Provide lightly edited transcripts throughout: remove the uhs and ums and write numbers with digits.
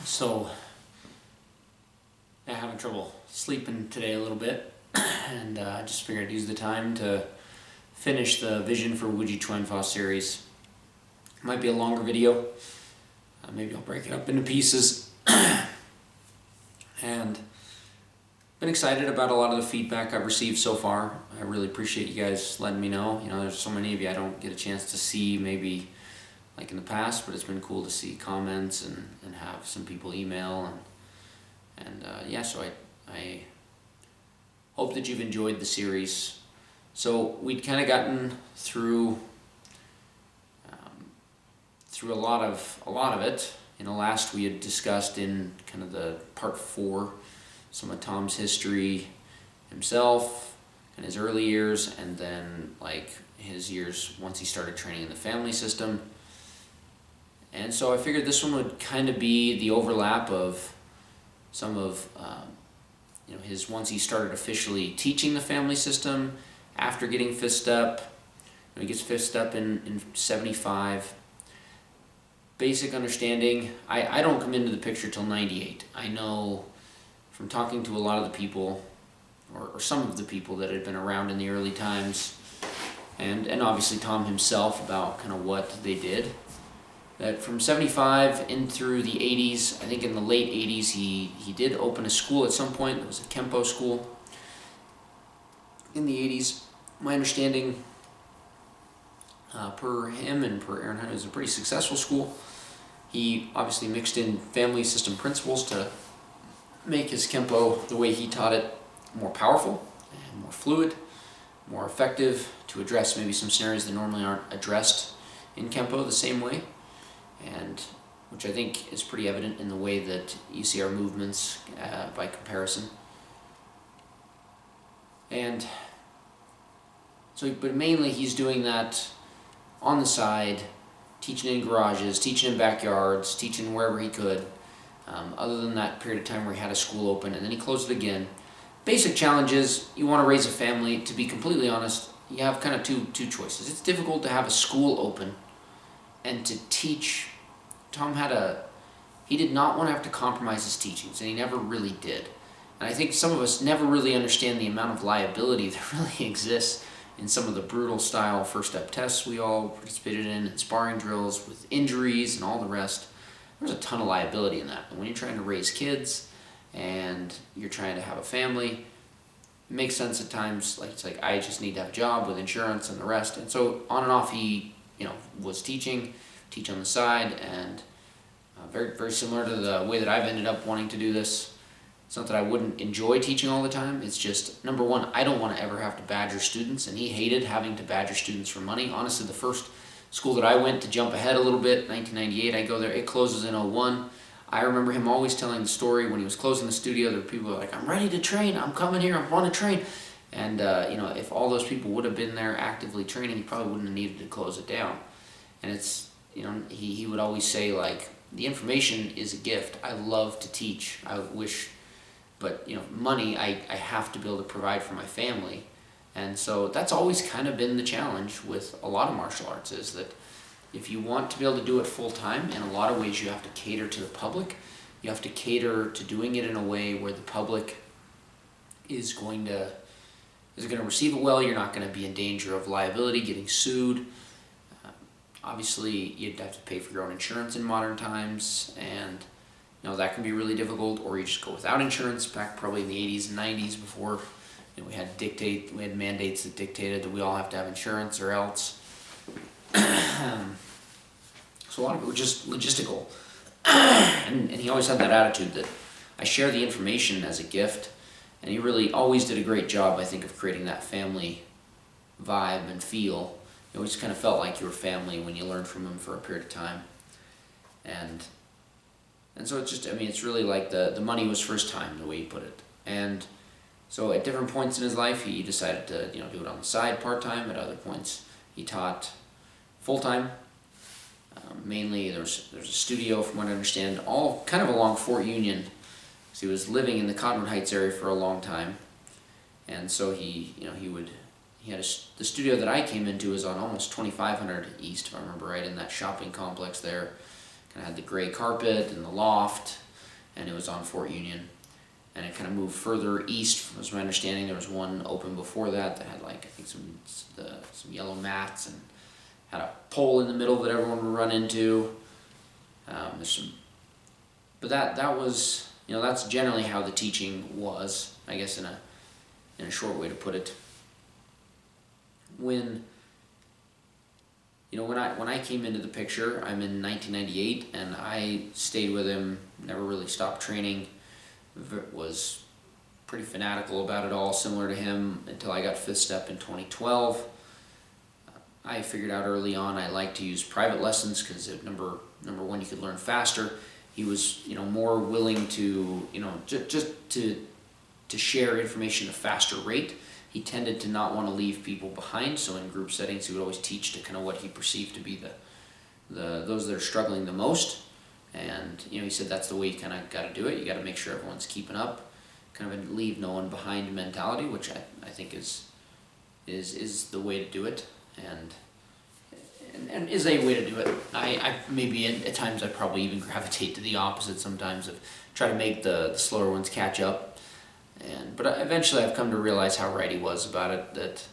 So I'm having trouble sleeping today a little bit, and I just figured I'd use the time to finish the Vision for Wu Ji Quan Fa series. It might be a longer video. Maybe I'll break it up into pieces. And been excited about a lot of the feedback I've received so far. I really appreciate you guys letting me know. You know, there's so many of you I don't get a chance to see maybe like in the past, but it's been cool to see comments and have some people email and yeah, so I hope that you've enjoyed the series. So we'd kind of gotten through a lot of it. You know, last we had discussed in kind of the part 4 some of Tom's history himself and his early years, and then like his years once he started training in the family system. And so I figured this one would kind of be the overlap of some of you know, his once he started officially teaching the family system after getting 5th step. You know, he gets 5th step in 75. Basic understanding. I don't come into the picture till 98. I know from talking to a lot of the people, or some of the people that had been around in the early times, and obviously Tom himself, about kind of what they did, that from 75 in through the 80s, I think in the late 80s, he did open a school at some point. It was a Kempo school in the 80s. My understanding, per him and per Aaron Hunt, it was a pretty successful school. He obviously mixed in family system principles to make his Kempo, the way he taught it, more powerful and more fluid, more effective to address maybe some scenarios that normally aren't addressed in Kempo the same way, and which I think is pretty evident in the way that you see our movements by comparison. And so, but mainly he's doing that on the side, teaching in garages, teaching in backyards, teaching wherever he could, other than that period of time where he had a school open, and then he closed it again. Basic challenge is you want to raise a family. To be completely honest, you have kind of two choices. It's difficult to have a school open and to teach. Tom he did not want to have to compromise his teachings, and he never really did. And I think some of us never really understand the amount of liability that really exists in some of the brutal style first step tests we all participated in, and sparring drills with injuries and all the rest. There's a ton of liability in that. And when you're trying to raise kids and you're trying to have a family, it makes sense at times. Like, it's like, I just need to have a job with insurance and the rest. And so on and off he, you know, was teach on the side, and very, very similar to the way that I've ended up wanting to do this. It's not that I wouldn't enjoy teaching all the time. It's just, number one, I don't want to ever have to badger students, and he hated having to badger students for money. Honestly, the first school that I went, to jump ahead a little bit, 1998, I go there, it closes in 01. I remember him always telling the story when he was closing the studio. There were people who were like, I'm ready to train, I'm coming here, I want to train. And you know, if all those people would have been there actively training, he probably wouldn't have needed to close it down. And it's, you know, he would always say, like, the information is a gift. I love to teach. I wish, but you know, money, I have to be able to provide for my family. And so that's always kind of been the challenge with a lot of martial arts, is that if you want to be able to do it full time, in a lot of ways you have to cater to the public. You have to cater to doing it in a way where the public is going to receive it well. You're not going to be in danger of liability, getting sued. Obviously, you'd have to pay for your own insurance in modern times, and you know, that can be really difficult. Or you just go without insurance. Back probably in the 80s and 90s, before you know, we had mandates that dictated that we all have to have insurance or else. So a lot of it was just logistical. And he always had that attitude that I share the information as a gift, and he really always did a great job, I think, of creating that family vibe and feel. You always kind of felt like you were family when you learned from him for a period of time. And so it's just, I mean, it's really like the money was first time, the way he put it. And so at different points in his life, he decided to, you know, do it on the side part-time. At other points, he taught full-time. Mainly, there's a studio, from what I understand, all kind of along Fort Union. So he was living in the Cottonwood Heights area for a long time. And so he had the studio that I came into is on almost 2500 East, if I remember right, in that shopping complex there. Kind of had the gray carpet and the loft. and it was on Fort Union. And it kind of moved further east, was my understanding. There was one open before that had like, I think some yellow mats and had a pole in the middle that everyone would run into. But that was, that's generally how the teaching was, I guess, in a short way to put it. When I came into the picture, I'm in 1998, and I stayed with him, never really stopped training, was pretty fanatical about it all, similar to him, until I got Fifth Step in 2012. I figured out early on I liked to use private lessons because number one, you could learn faster. He was more willing to just to share information at a faster rate. He tended to not want to leave people behind, so in group settings he would always teach to kind of what he perceived to be those that are struggling the most. And he said that's the way you kind of got to do it. You got to make sure everyone's keeping up, kind of a leave no one behind mentality, which I think is the way to do it, and is a way to do it. I maybe at times I probably even gravitate to the opposite sometimes, of try to make the slower ones catch up. But eventually I've come to realize how right he was about it, that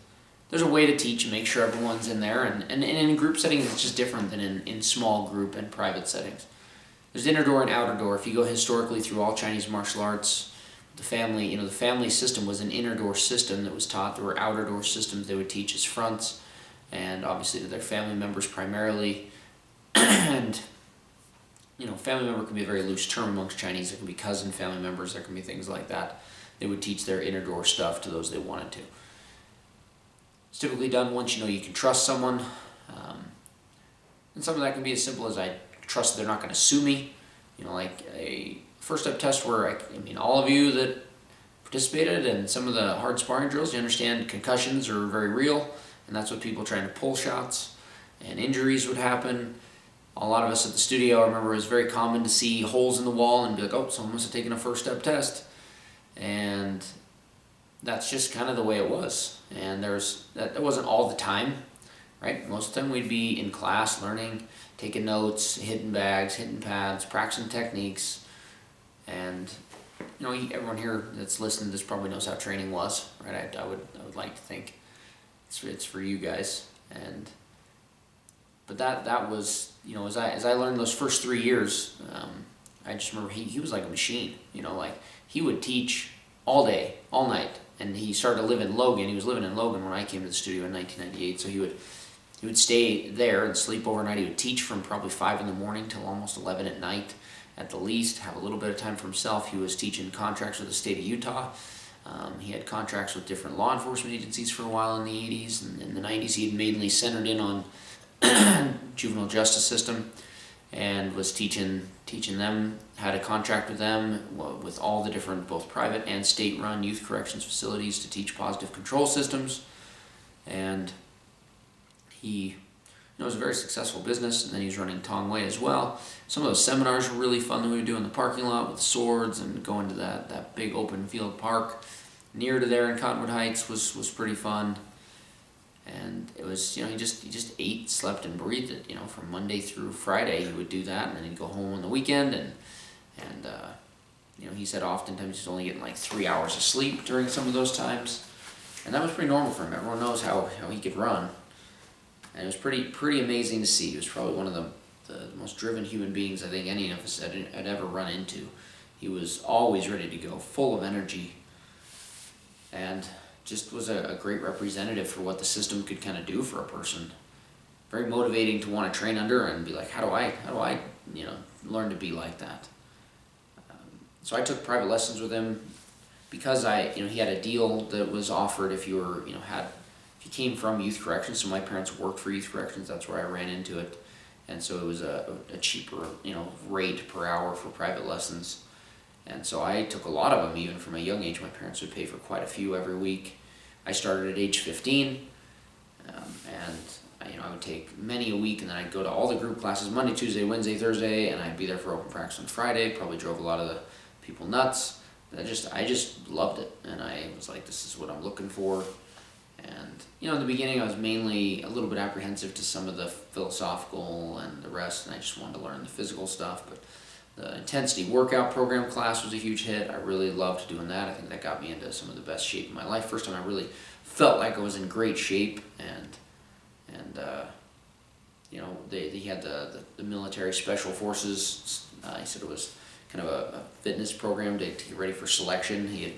there's a way to teach and make sure everyone's in there, and in group settings it's just different than in small group and private settings. There's inner door and outer door. If you go historically through all Chinese martial arts, the family system was an inner door system that was taught. There were outer door systems they would teach as fronts, and obviously to their family members primarily. And family member can be a very loose term amongst Chinese. It can be cousin family members. There can be things like that. They would teach their inner door stuff to those they wanted to. It's typically done once you can trust someone, and some of that can be as simple as I trust they're not going to sue me. Like a first step test where all of you that participated in some of the hard sparring drills, you understand concussions are very real, and that's what people trying to pull shots, and injuries would happen. A lot of us at the studio, I remember it was very common to see holes in the wall and be like, oh, someone must have taken a first step test. And that's just kind of the way it was. And that wasn't all the time, right? Most of the time we'd be in class learning, taking notes, hitting bags, hitting pads, practicing techniques. And everyone here that's listening to this probably knows how training was, right? I would like to think it's for you guys. But that was, as I learned those first 3 years, I just remember he was like a machine. He would teach all day, all night, and he started to live in Logan. He was living in Logan when I came to the studio in 1998, so he would stay there and sleep overnight. He would teach from probably 5 in the morning till almost 11 at night at the least, have a little bit of time for himself. He was teaching contracts with the state of Utah. He had contracts with different law enforcement agencies for a while in the 80s, and in the 90s he had mainly centered in on juvenile justice system, and was teaching them how to contract with them, with all the different both private and state-run youth corrections facilities to teach positive control systems. And he it was a very successful business, and then he was running Tong Wei as well. Some of those seminars were really fun that we would do in the parking lot with swords, and going to that big open field park near to there in Cottonwood Heights was pretty fun. And it was, he just ate, slept, and breathed it. From Monday through Friday he would do that, and then he'd go home on the weekend, and he said oftentimes he's only getting like 3 hours of sleep during some of those times, and that was pretty normal for him. Everyone knows how he could run, and it was pretty amazing to see. He was probably one of the most driven human beings I think any of us had ever run into. He was always ready to go, full of energy, and just was a great representative for what the system could kind of do for a person. Very motivating to want to train under and be like, how do I learn to be like that? So I took private lessons with him because he had a deal that was offered if you came from youth corrections. So my parents worked for youth corrections. That's where I ran into it, and so it was a cheaper rate per hour for private lessons. And so I took a lot of them, even from a young age. My parents would pay for quite a few every week. I started at age 15, and I would take many a week, and then I'd go to all the group classes Monday, Tuesday, Wednesday, Thursday, and I'd be there for open practice on Friday. Probably drove a lot of the people nuts. I just loved it, and I was like, this is what I'm looking for. And in the beginning I was mainly a little bit apprehensive to some of the philosophical and the rest, and I just wanted to learn the physical stuff. But The intensity workout program class was a huge hit. I really loved doing that. I think that got me into some of the best shape in my life. First time I really felt like I was in great shape, and he had the military special forces. He said it was kind of a fitness program to get ready for selection. He had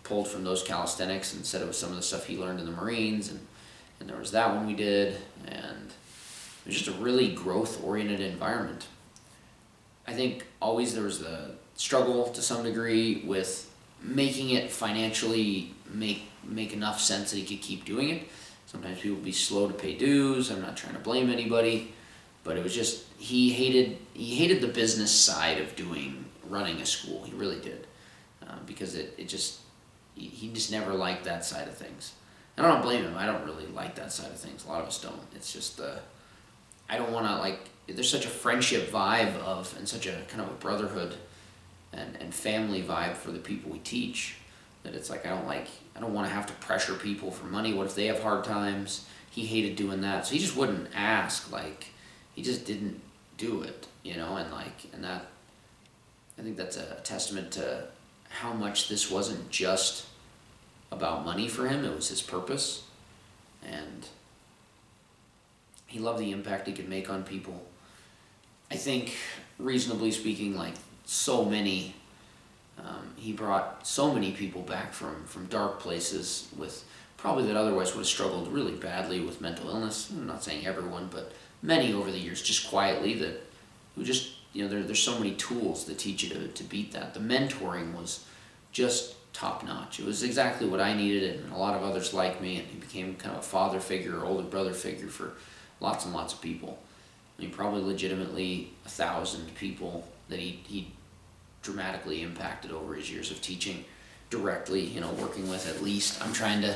pulled from those calisthenics and said it was some of the stuff he learned in the Marines, and there was that one we did, and it was just a really growth-oriented environment. I think always there was the struggle to some degree with making it financially make enough sense that he could keep doing it. Sometimes people would be slow to pay dues. I'm not trying to blame anybody, but it was just he hated the business side of running a school. He really did, because he just never liked that side of things. And I don't blame him. I don't really like that side of things. A lot of us don't. It's just I don't want to there's such a friendship vibe and such a kind of a brotherhood and family vibe for the people we teach, that it's like I don't want to have to pressure people for money. What if they have hard times? He hated doing that, so he just wouldn't ask. He just didn't do it, and that, I think that's a testament to how much this wasn't just about money for him. It was his purpose, and he loved the impact he could make on people. I think, reasonably speaking, he brought so many people back from dark places with probably that otherwise would have struggled really badly with mental illness. I'm not saying everyone, but many over the years, just quietly, that who just, there's so many tools that teach you to beat that. The mentoring was just top notch. It was exactly what I needed, and a lot of others like me, and he became kind of a father figure or older brother figure for lots and lots of people. I mean, probably legitimately 1,000 people that he dramatically impacted over his years of teaching directly, working with at least. I'm trying to,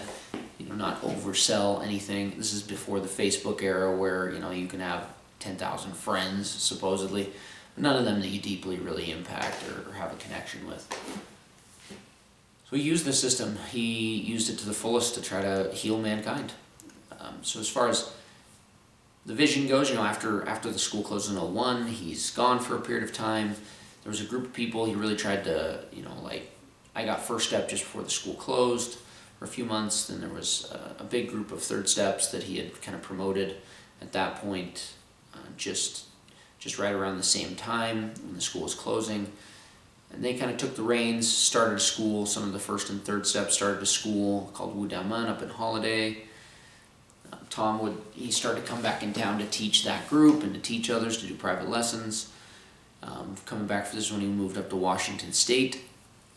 not oversell anything. This is before the Facebook era where, you can have 10,000 friends, supposedly, but none of them that you deeply really impact or have a connection with. So he used the system. He used it to the fullest to try to heal mankind. So as far as the vision goes, after the school closed in 2001, he's gone for a period of time. There was a group of people he really tried to, I got First Step just before the school closed for a few months. Then there was a big group of Third Steps that he had kind of promoted at that point, just right around the same time when the school was closing. And they kind of took the reins, started a school. Some of the First and Third Steps started a school called Wu Ji Quan Fa up in Holiday. He started to come back in town to teach that group and to teach others, to do private lessons. Coming back for this one, he moved up to Washington State,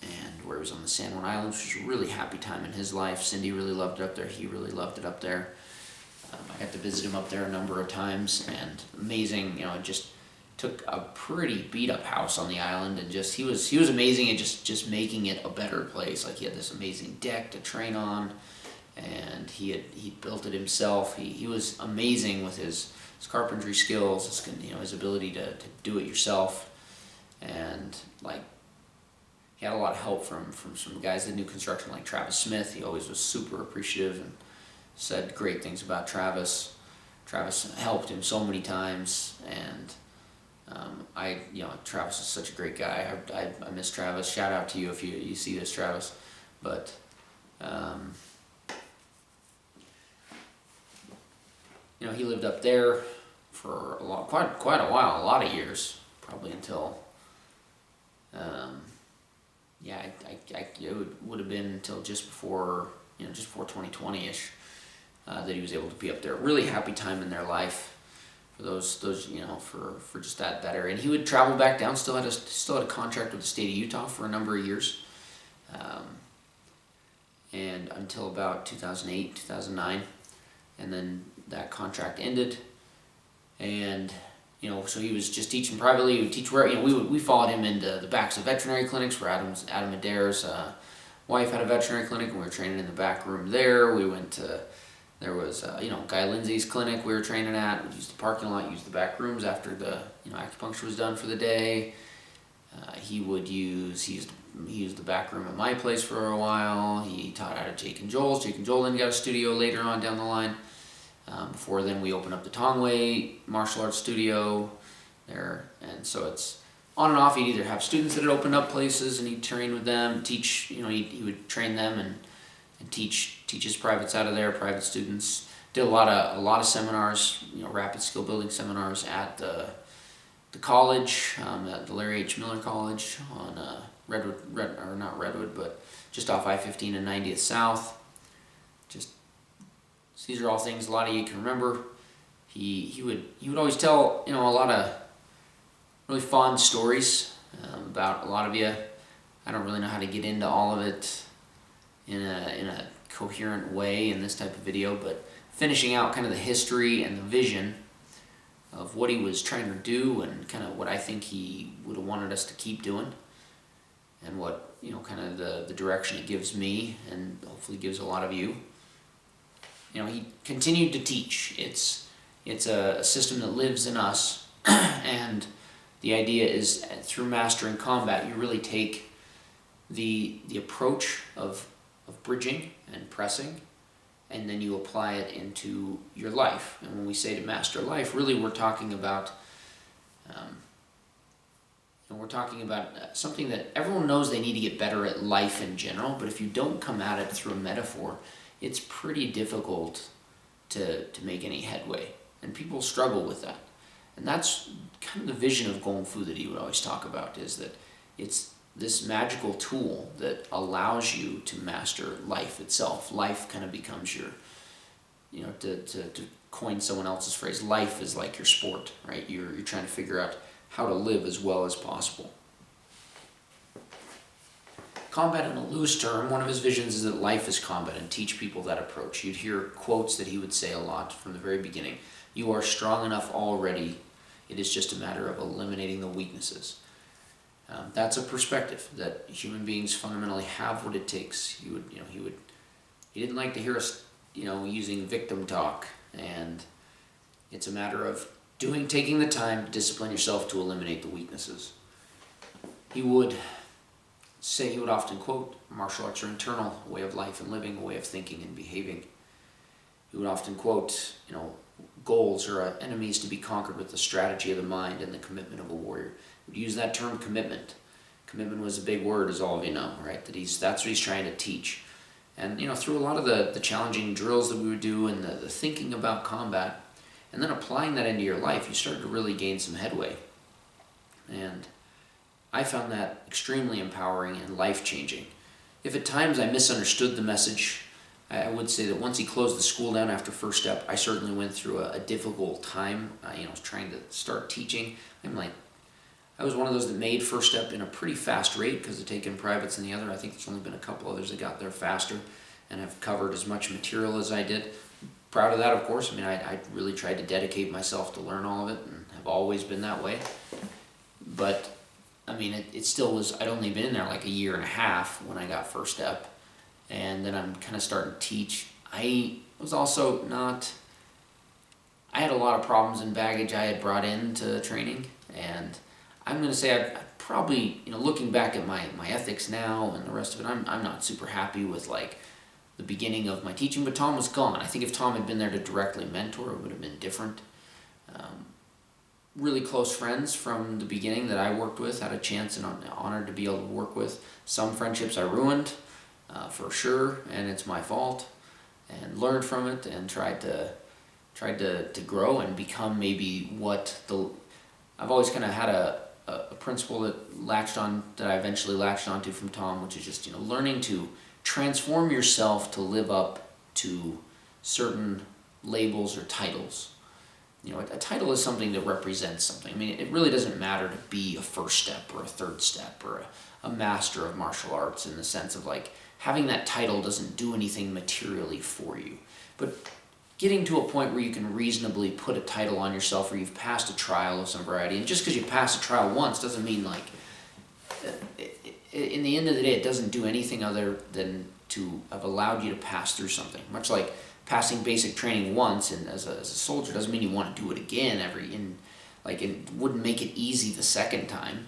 and where he was on the San Juan Islands, which was a really happy time in his life. Cindy really loved it up there. He really loved it up there. I got to visit him up there a number of times, and amazing. It just took a pretty beat up house on the island, and he was amazing at just making it a better place. He had this amazing deck to train on, and he built it himself. He was amazing with his carpentry skills, his ability to do it yourself, and he had a lot of help from some guys that knew construction, like Travis Smith. He always was super appreciative and said great things about Travis. Travis helped him so many times, and Travis is such a great guy. I miss Travis. Shout out to you if you see this, Travis. But he lived up there for quite a while, a lot of years, probably until it would have been until just before 2020-ish that he was able to be up there. Really happy time in their life for those for just that area. And he would travel back down. Still had a contract with the state of Utah for a number of years, and until about 2008, 2009, and then that contract ended. And so he was just teaching privately. He would teach where we followed him into the backs of veterinary clinics where Adam Adair's wife had a veterinary clinic, and we were training in the back room there. We went to there was Guy Lindsay's clinic we were training at. We used the parking lot, used the back rooms after the acupuncture was done for the day. He used the back room at my place for a while. He taught out at Jake and Joel's. Jake and Joel then got a studio later on down the line. Before then, we opened up the Tongway martial arts studio there, and so it's on and off, he'd either have students that had opened up places and he'd train with them, teach, he would train them and teach his privates out of there, private students. Did a lot of seminars, rapid skill building seminars at the college, at the Larry H. Miller College on not Redwood, but just off I-15 and 90th South. These are all things a lot of you can remember. He would always tell a lot of really fond stories about a lot of you. I don't really know how to get into all of it in a coherent way in this type of video, but finishing out kind of the history and the vision of what he was trying to do and kind of what I think he would have wanted us to keep doing, and what kind of the direction it gives me and hopefully gives a lot of you. He continued to teach. It's a system that lives in us, and the idea is through mastering combat, you really take the approach of bridging and pressing, and then you apply it into your life. And when we say to master life, really we're talking about something that everyone knows they need to get better at life in general, but if you don't come at it through a metaphor, it's pretty difficult to make any headway, and people struggle with that. And that's kind of the vision of Gong Fu that he would always talk about, is that it's this magical tool that allows you to master life itself. Life kind of becomes your, to coin someone else's phrase, life is like your sport, right? You're trying to figure out how to live as well as possible. Combat in a loose term, one of his visions is that life is combat, and teach people that approach. You'd hear quotes that he would say a lot from the very beginning. You are strong enough already. It is just a matter of eliminating the weaknesses. That's a perspective that human beings fundamentally have what it takes. He didn't like to hear us, using victim talk, and it's a matter of taking the time to discipline yourself to eliminate the weaknesses. He would often quote, martial arts are internal, a way of life and living, a way of thinking and behaving. He would often quote, goals are enemies to be conquered with the strategy of the mind and the commitment of a warrior. He would use that term commitment. Commitment was a big word, as all of you know, right? That's what he's trying to teach. And through a lot of the challenging drills that we would do and the thinking about combat, and then applying that into your life, you start to really gain some headway. And I found that extremely empowering and life-changing. If at times I misunderstood the message, I would say that once he closed the school down after First Step, I certainly went through a difficult time. Trying to start teaching. I was one of those that made First Step in a pretty fast rate because of taking privates and the other. I think there's only been a couple others that got there faster and have covered as much material as I did. Proud of that, of course. I really tried to dedicate myself to learn all of it and have always been that way. But it still was, I'd only been in there like a year and a half when I got First Step, and then I'm kind of starting to teach. I was also I had a lot of problems and baggage I had brought into training, and I'm going to say I probably, looking back at my ethics now and the rest of it, I'm not super happy with the beginning of my teaching, but Tom was gone. I think if Tom had been there to directly mentor, it would have been different. Really close friends from the beginning that I worked with, had a chance and honored to be able to work with. Some friendships I ruined, for sure, and it's my fault, and learned from it and tried to grow and become maybe I've always kind of had a principle that I eventually latched onto from Tom, which is just learning to transform yourself to live up to certain labels or titles. A title is something that represents something. It really doesn't matter to be a First Step or a Third Step or a master of martial arts, in the sense of having that title doesn't do anything materially for you. But getting to a point where you can reasonably put a title on yourself, or you've passed a trial of some variety, and just because you pass a trial once doesn't mean in the end of the day, it doesn't do anything other than to have allowed you to pass through something. Much like passing basic training once and as a soldier doesn't mean you want to do it again it wouldn't make it easy the second time.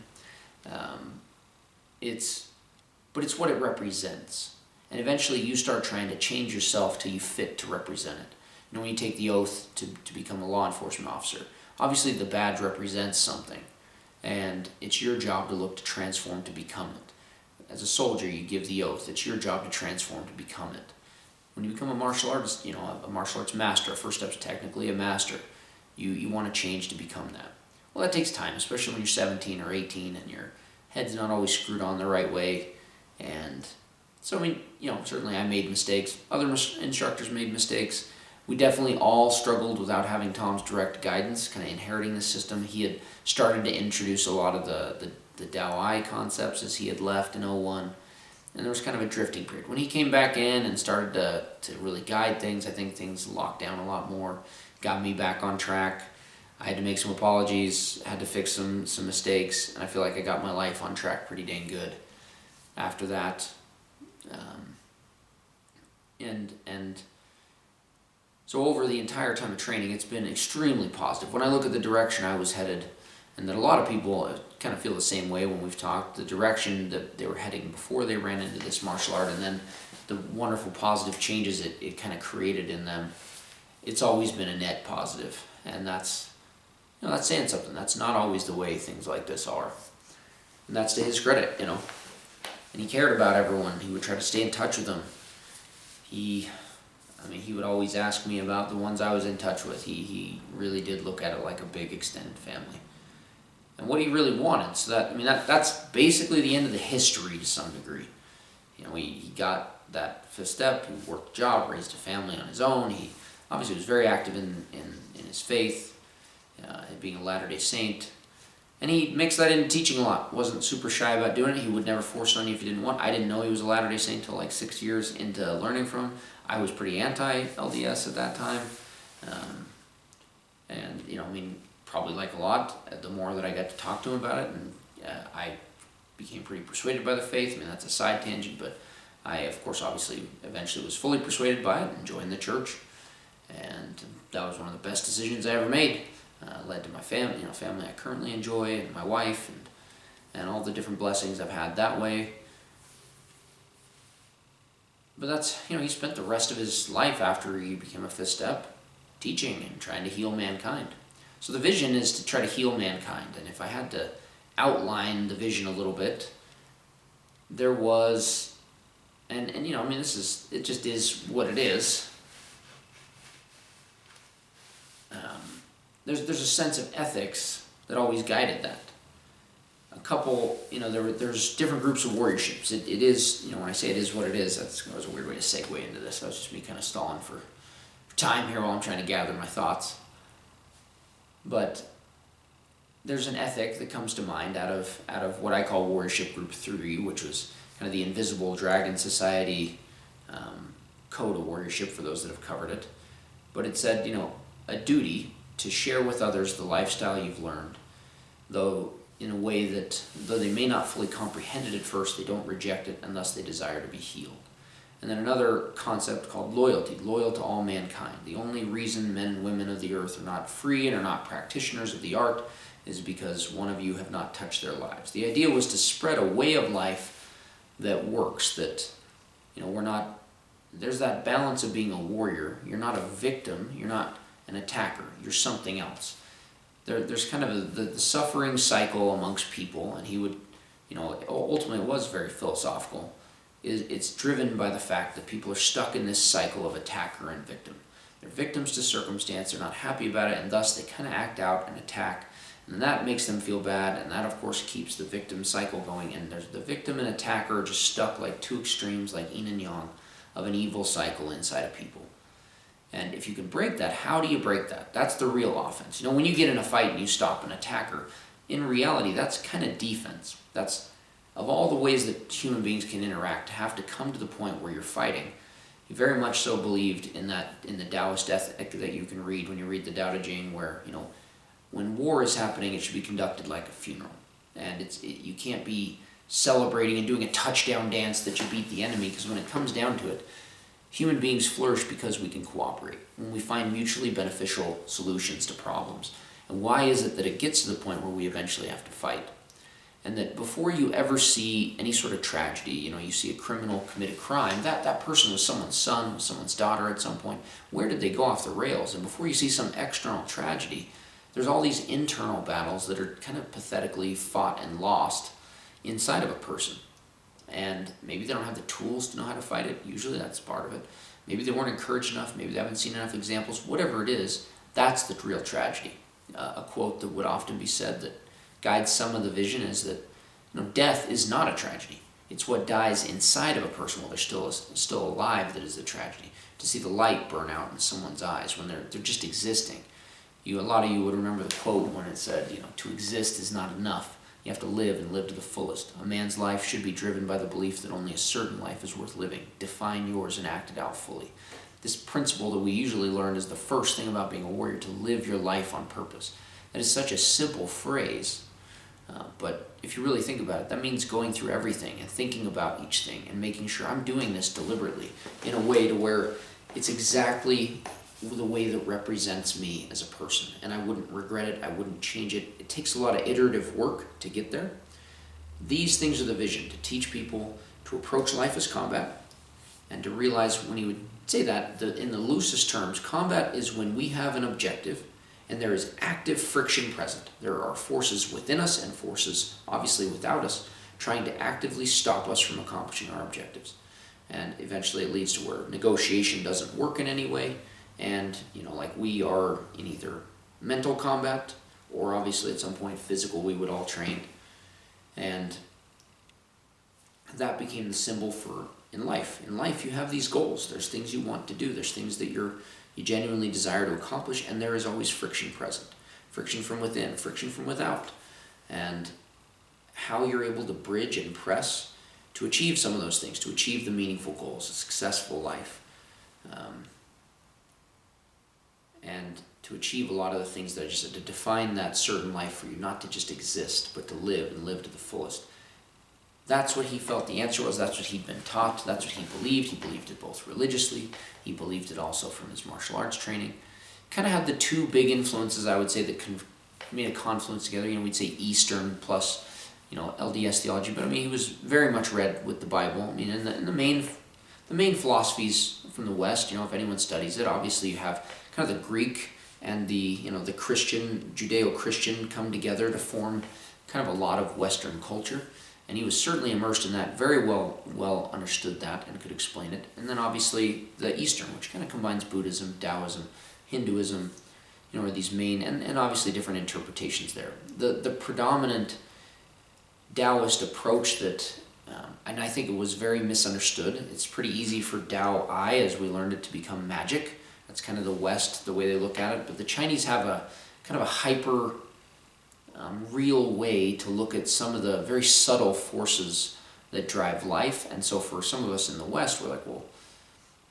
But it's what it represents. And eventually you start trying to change yourself till you fit to represent it. When you take the oath to become a law enforcement officer, obviously the badge represents something. and it's your job to look to transform to become it. As a soldier, you give the oath. It's your job to transform to become it. When you become a martial artist, a martial arts master, a first step's technically a master. You want to change to become that. Well, that takes time, especially when you're 17 or 18 and your head's not always screwed on the right way. And so, certainly I made mistakes. Other instructors made mistakes. We definitely all struggled without having Tom's direct guidance, kind of inheriting the system. He had started to introduce a lot of the Tao I concepts as he had left in '01. And there was kind of a drifting period. When he came back in and started to really guide things, I think things locked down a lot more, got me back on track. I had to make some apologies, had to fix some mistakes, and I feel like I got my life on track pretty dang good after that. So over the entire time of training, it's been extremely positive. When I look at the direction I was headed, and that a lot of people kind of feel the same way when we've talked, the direction that they were heading before they ran into this martial art, and then the wonderful positive changes it kind of created in them, it's always been a net positive. And that's saying something. That's not always the way things like this are. And that's to his credit, And he cared about everyone. He would try to stay in touch with them. He would always ask me about the ones I was in touch with. He really did look at it like a big extended family. And what he really wanted. So that's basically the end of the history to some degree. He got that fifth step, he worked a job, raised a family on his own. He obviously was very active in his faith, being a Latter-day Saint. And he mixed that into teaching a lot. Wasn't super shy about doing it. He would never force it on you if you didn't want. I didn't know he was a Latter-day Saint until like 6 years into learning from him. I was pretty anti-LDS at that time. Probably like a lot, the more that I got to talk to him about it, and I became pretty persuaded by the faith. That's a side tangent, but I, of course, obviously, eventually was fully persuaded by it and joined the church, and that was one of the best decisions I ever made. Led to my family, family I currently enjoy, and my wife, and all the different blessings I've had that way. But that's, he spent the rest of his life after he became a fifth step teaching and trying to heal mankind. So the vision is to try to heal mankind. And if I had to outline the vision a little bit, there was, it just is what it is. There's a sense of ethics that always guided that. A couple, there's different groups of warriorships. It is, when I say it is what it is, that was a weird way to segue into this. That was just me kind of stalling for time here while I'm trying to gather my thoughts. But there's an ethic that comes to mind out of what I call Warriorship Group 3, which was kind of the Invisible Dragon Society code of warriorship for those that have covered it. But it said, a duty to share with others the lifestyle you've learned, though in a way that, though they may not fully comprehend it at first, they don't reject it unless they desire to be healed. And then another concept called loyalty, loyal to all mankind. The only reason men and women of the earth are not free and are not practitioners of the art is because one of you have not touched their lives. The idea was to spread a way of life that works, that, there's that balance of being a warrior. You're not a victim, you're not an attacker, you're something else. There's kind of the suffering cycle amongst people, and he would, ultimately it was very philosophical. It's driven by the fact that people are stuck in this cycle of attacker and victim. They're victims to circumstance, they're not happy about it, and thus they kind of act out and attack. And that makes them feel bad, and that of course keeps the victim cycle going. And there's the victim and attacker are just stuck like two extremes, like yin and yang, of an evil cycle inside of people. And if you can break that, how do you break that? That's the real offense. When you get in a fight and you stop an attacker, in reality, that's kind of defense. That's, of all the ways that human beings can interact, to have to come to the point where you're fighting. He very much so believed in the Taoist ethic that you can read when you read the Tao Te Ching, where, when war is happening, it should be conducted like a funeral. And you can't be celebrating and doing a touchdown dance that you beat the enemy, because when it comes down to it, human beings flourish because we can cooperate, when we find mutually beneficial solutions to problems. And why is it that it gets to the point where we eventually have to fight? And that before you ever see any sort of tragedy, you see a criminal commit a crime, that person was someone's son, was someone's daughter at some point. Where did they go off the rails? And before you see some external tragedy, there's all these internal battles that are kind of pathetically fought and lost inside of a person. And maybe they don't have the tools to know how to fight it. Usually that's part of it. Maybe they weren't encouraged enough. Maybe they haven't seen enough examples. Whatever it is, that's the real tragedy. A quote that would often be said that guides some of the vision is that death is not a tragedy. It's what dies inside of a person while they're still alive that is the tragedy. To see the light burn out in someone's eyes when they're just existing. A lot of you would remember the quote when it said, to exist is not enough. You have to live and live to the fullest. A man's life should be driven by the belief that only a certain life is worth living. Define yours and act it out fully. This principle that we usually learn is the first thing about being a warrior, to live your life on purpose. That is such a simple phrase, but if you really think about it, that means going through everything and thinking about each thing and making sure I'm doing this deliberately in a way to where it's exactly the way that represents me as a person, and I wouldn't regret it, I wouldn't change it. It takes a lot of iterative work to get there. These things are the vision, to teach people to approach life as combat, and to realize when he would say that, in the loosest terms, combat is when we have an objective and there is active friction present. There are forces within us and forces, obviously without us, trying to actively stop us from accomplishing our objectives. And eventually it leads to where negotiation doesn't work in any way, and like we are in either mental combat or obviously at some point physical. We would all train, and that became the symbol for in life. In life you have these goals, there's things you want to do, there's things that you genuinely desire to accomplish, and there is always friction present. Friction from within, friction from without, and how you're able to bridge and press to achieve some of those things, to achieve the meaningful goals, a successful life, and to achieve a lot of the things that I just said, to define that certain life for you, not to just exist, but to live and live to the fullest. That's what he felt the answer was. That's what he'd been taught. That's what he believed. He believed it both religiously. He believed it also from his martial arts training. Kind of had the two big influences, I would say, that made a confluence together. We'd say Eastern plus, LDS theology. But he was very much read with the Bible. And the main philosophies from the West, if anyone studies it, obviously you have kind of the Greek and the Christian, Judeo-Christian come together to form kind of a lot of Western culture. And he was certainly immersed in that, very well understood that and could explain it. And then obviously the Eastern, which kind of combines Buddhism, Taoism, Hinduism, are these main, and obviously different interpretations there. The predominant Taoist approach that, and I think it was very misunderstood. It's pretty easy for Tao-I, as we learned it, to become magic. That's kind of the West, the way they look at it. But the Chinese have a kind of a hyper real way to look at some of the very subtle forces that drive life. And so for some of us in the West, we're like, well,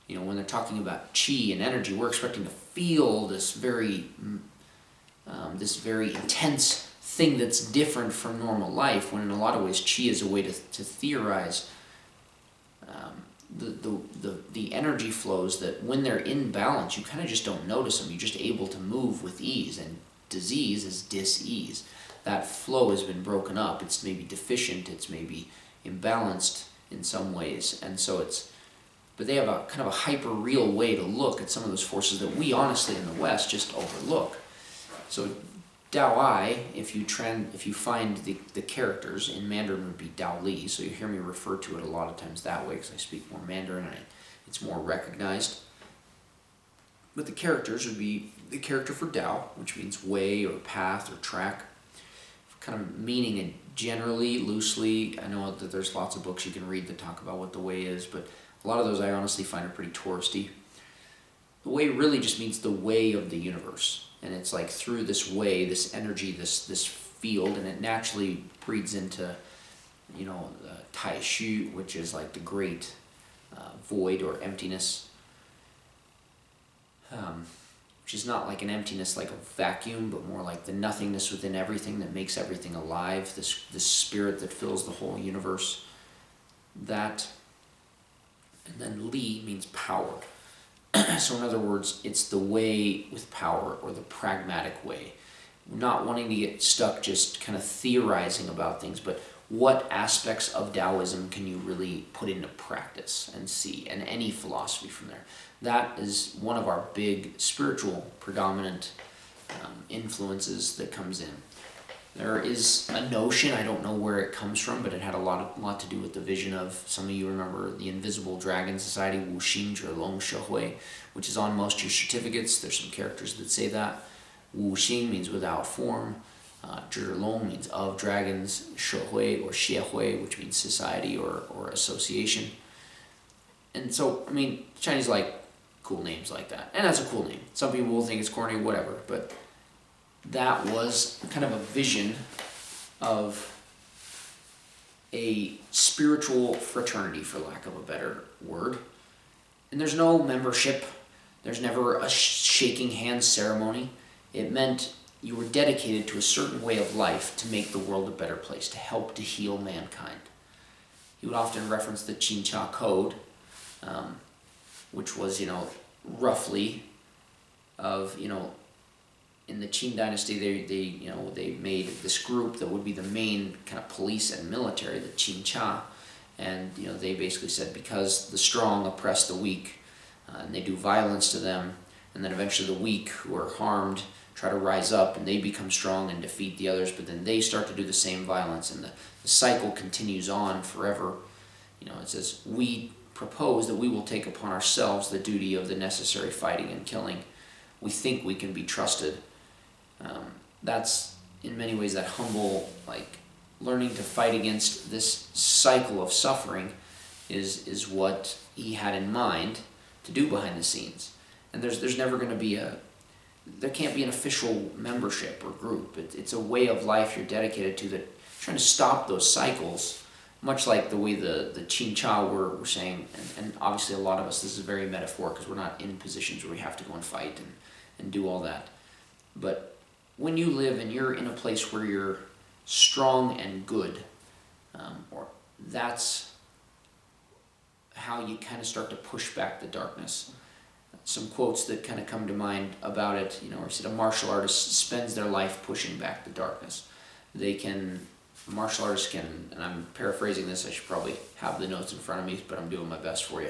when they're talking about qi and energy, we're expecting to feel this very intense thing that's different from normal life, when in a lot of ways qi is a way to theorize the energy flows that when they're in balance, you kind of just don't notice them. You're just able to move with ease, and disease is dis-ease. That flow has been broken up. It's maybe deficient, it's maybe imbalanced in some ways, and so but they have a kind of a hyper-real way to look at some of those forces that we honestly in the West just overlook. So Tao-I, if you find the characters in Mandarin, would be Tao Li, so you hear me refer to it a lot of times that way because I speak more Mandarin and it's more recognized. But the characters would be the character for Tao, which means way or path or track, kind of meaning it generally, loosely. I know that there's lots of books you can read that talk about what the way is, but a lot of those I honestly find are pretty touristy. The way really just means the way of the universe. And it's like through this way, this energy, this field, and it naturally breeds into, Tai Shu, which is like the great void or emptiness, which is not like an emptiness like a vacuum, but more like the nothingness within everything that makes everything alive, this spirit that fills the whole universe. That, and then Li means power. So in other words, it's the way with power, or the pragmatic way. Not wanting to get stuck just kind of theorizing about things, but what aspects of Taoism can you really put into practice and see, and any philosophy from there. That is one of our big spiritual predominant influences that comes in. There is a notion, I don't know where it comes from, but it had a lot to do with the vision of, some of you remember the Invisible Dragon Society, Wu Xin Zhe Long She Hui, which is on most of your certificates. There's some characters that say that. Wu Xin means without form. Zhe Long means of dragons. She Hui or Xie Hui, which means society or association. And so, I mean, Chinese like cool names like that. And that's a cool name. Some people will think it's corny, whatever, but that was kind of a vision of a spiritual fraternity, for lack of a better word. And there's no membership. There's never a shaking hands ceremony. It meant you were dedicated to a certain way of life to make the world a better place, to help to heal mankind. He would often reference the Qin Code, which was, roughly of, in the Qin dynasty, they made this group that would be the main kind of police and military, the Qin, and they basically said because the strong oppress the weak, and they do violence to them, and then eventually the weak who are harmed try to rise up and they become strong and defeat the others, but then they start to do the same violence, and the cycle continues on forever. It says, we propose that we will take upon ourselves the duty of the necessary fighting and killing. We think we can be trusted. That's in many ways that humble, like learning to fight against this cycle of suffering is what he had in mind to do behind the scenes. And there's never going to be there can't be an official membership or group. It's a way of life you're dedicated to, that trying to stop those cycles, much like the way the Qin Cha were saying, and obviously a lot of us, this is very metaphoric because we're not in positions where we have to go and fight and do all that. But when you live and you're in a place where you're strong and good, or that's how you kind of start to push back the darkness. Some quotes that kind of come to mind about it, where he said a martial artist spends their life pushing back the darkness. Martial artists can, and I'm paraphrasing this, I should probably have the notes in front of me, but I'm doing my best for you.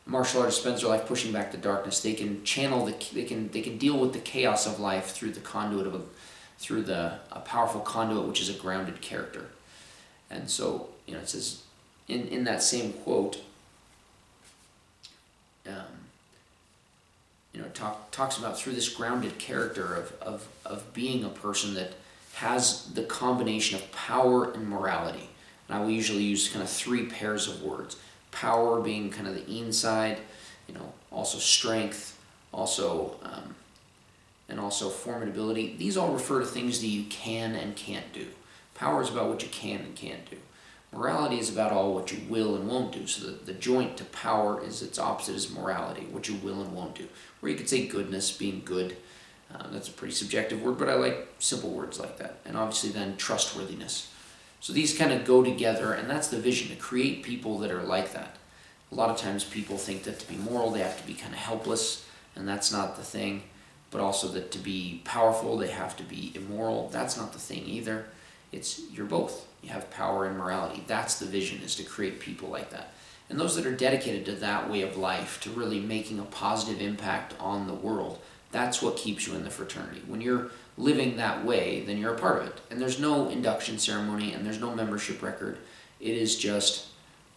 A martial artist spends their life pushing back the darkness. They can channel they can deal with the chaos of life through the conduit of a powerful conduit, which is a grounded character. And so, it says in that same quote, talks about through this grounded character of being a person that has the combination of power and morality. And I will usually use kind of three pairs of words. Power being kind of the yin side, also strength, and also formidability. These all refer to things that you can and can't do. Power is about what you can and can't do. Morality is about all what you will and won't do. So the joint to power is its opposite is morality, what you will and won't do. Or you could say goodness, being good. That's a pretty subjective word, but I like simple words like that. And obviously then trustworthiness. So these kind of go together, and that's the vision, to create people that are like that. A lot of times people think that to be moral, they have to be kind of helpless, and that's not the thing. But also that to be powerful, they have to be immoral. That's not the thing either. You're both. You have power and morality. That's the vision, is to create people like that. And those that are dedicated to that way of life, to really making a positive impact on the world, that's what keeps you in the fraternity. When you're living that way, then you're a part of it. And there's no induction ceremony and there's no membership record. It is just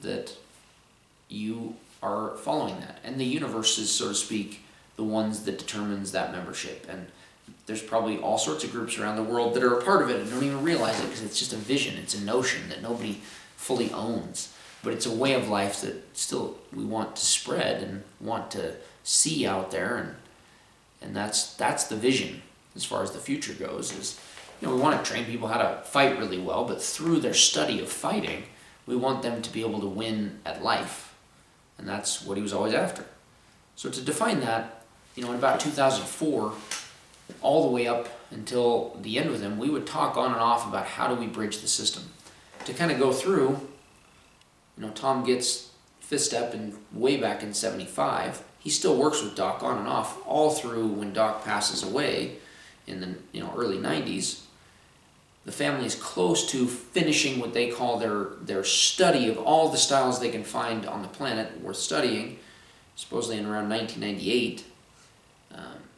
that you are following that. And the universe is, so to speak, the ones that determines that membership. And there's probably all sorts of groups around the world that are a part of it and don't even realize it because it's just a vision. It's a notion that nobody fully owns. But it's a way of life that still we want to spread and want to see out there. And that's the vision as far as the future goes. Is we want to train people how to fight really well, but through their study of fighting, we want them to be able to win at life. And that's what he was always after. So to define that, in about 2004, all the way up until the end with him, we would talk on and off about how do we bridge the system. To kind of go through, Tom gets fifth step and way back in 75. He still works with Doc on and off all through when Doc passes away in the early 90s. The family is close to finishing what they call their study of all the styles they can find on the planet worth studying, supposedly in around 1998.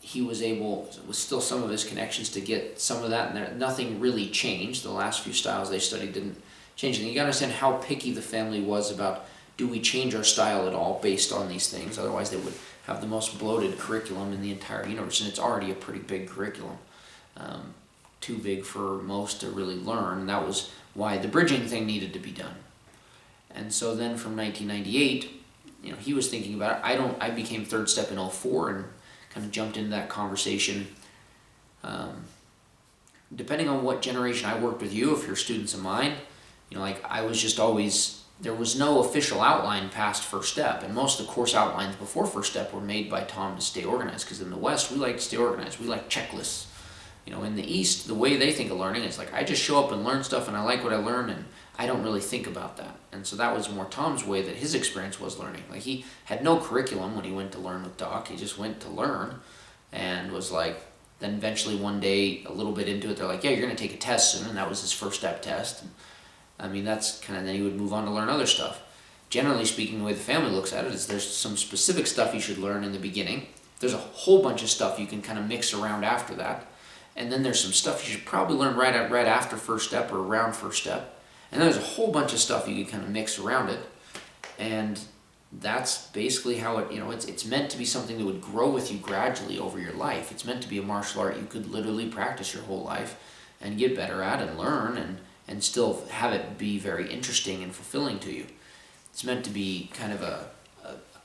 he was able, with still some of his connections, to get some of that, and there, nothing really changed. The last few styles they studied didn't change anything. You gotta understand how picky the family was about, do we change our style at all based on these things? Otherwise they would have the most bloated curriculum in the entire universe, and it's already a pretty big curriculum. Too big for most to really learn, and that was why the bridging thing needed to be done. And so then from 1998, he was thinking about it. I became third step in 04 and kind of jumped into that conversation. Depending on what generation I worked with you, if you're students of mine, I was just always, there was no official outline past first step, and most of the course outlines before first step were made by Tom to stay organized, because in the West, we like to stay organized. We like checklists. In the East, the way they think of learning is I just show up and learn stuff, and I like what I learn, and I don't really think about that. And so that was more Tom's way that his experience was learning. He had no curriculum when he went to learn with Doc. He just went to learn, and was then eventually one day, a little bit into it, they're like, yeah, you're going to take a test soon, and that was his first step test. And, that's kind of, then he would move on to learn other stuff. Generally speaking, the way the family looks at it is there's some specific stuff you should learn in the beginning. There's a whole bunch of stuff you can kind of mix around after that. And then there's some stuff you should probably learn right after first step or around first step. And then there's a whole bunch of stuff you can kind of mix around it. And that's basically how it's meant to be something that would grow with you gradually over your life. It's meant to be a martial art you could literally practice your whole life and get better at and learn and still have it be very interesting and fulfilling to you. It's meant to be kind of a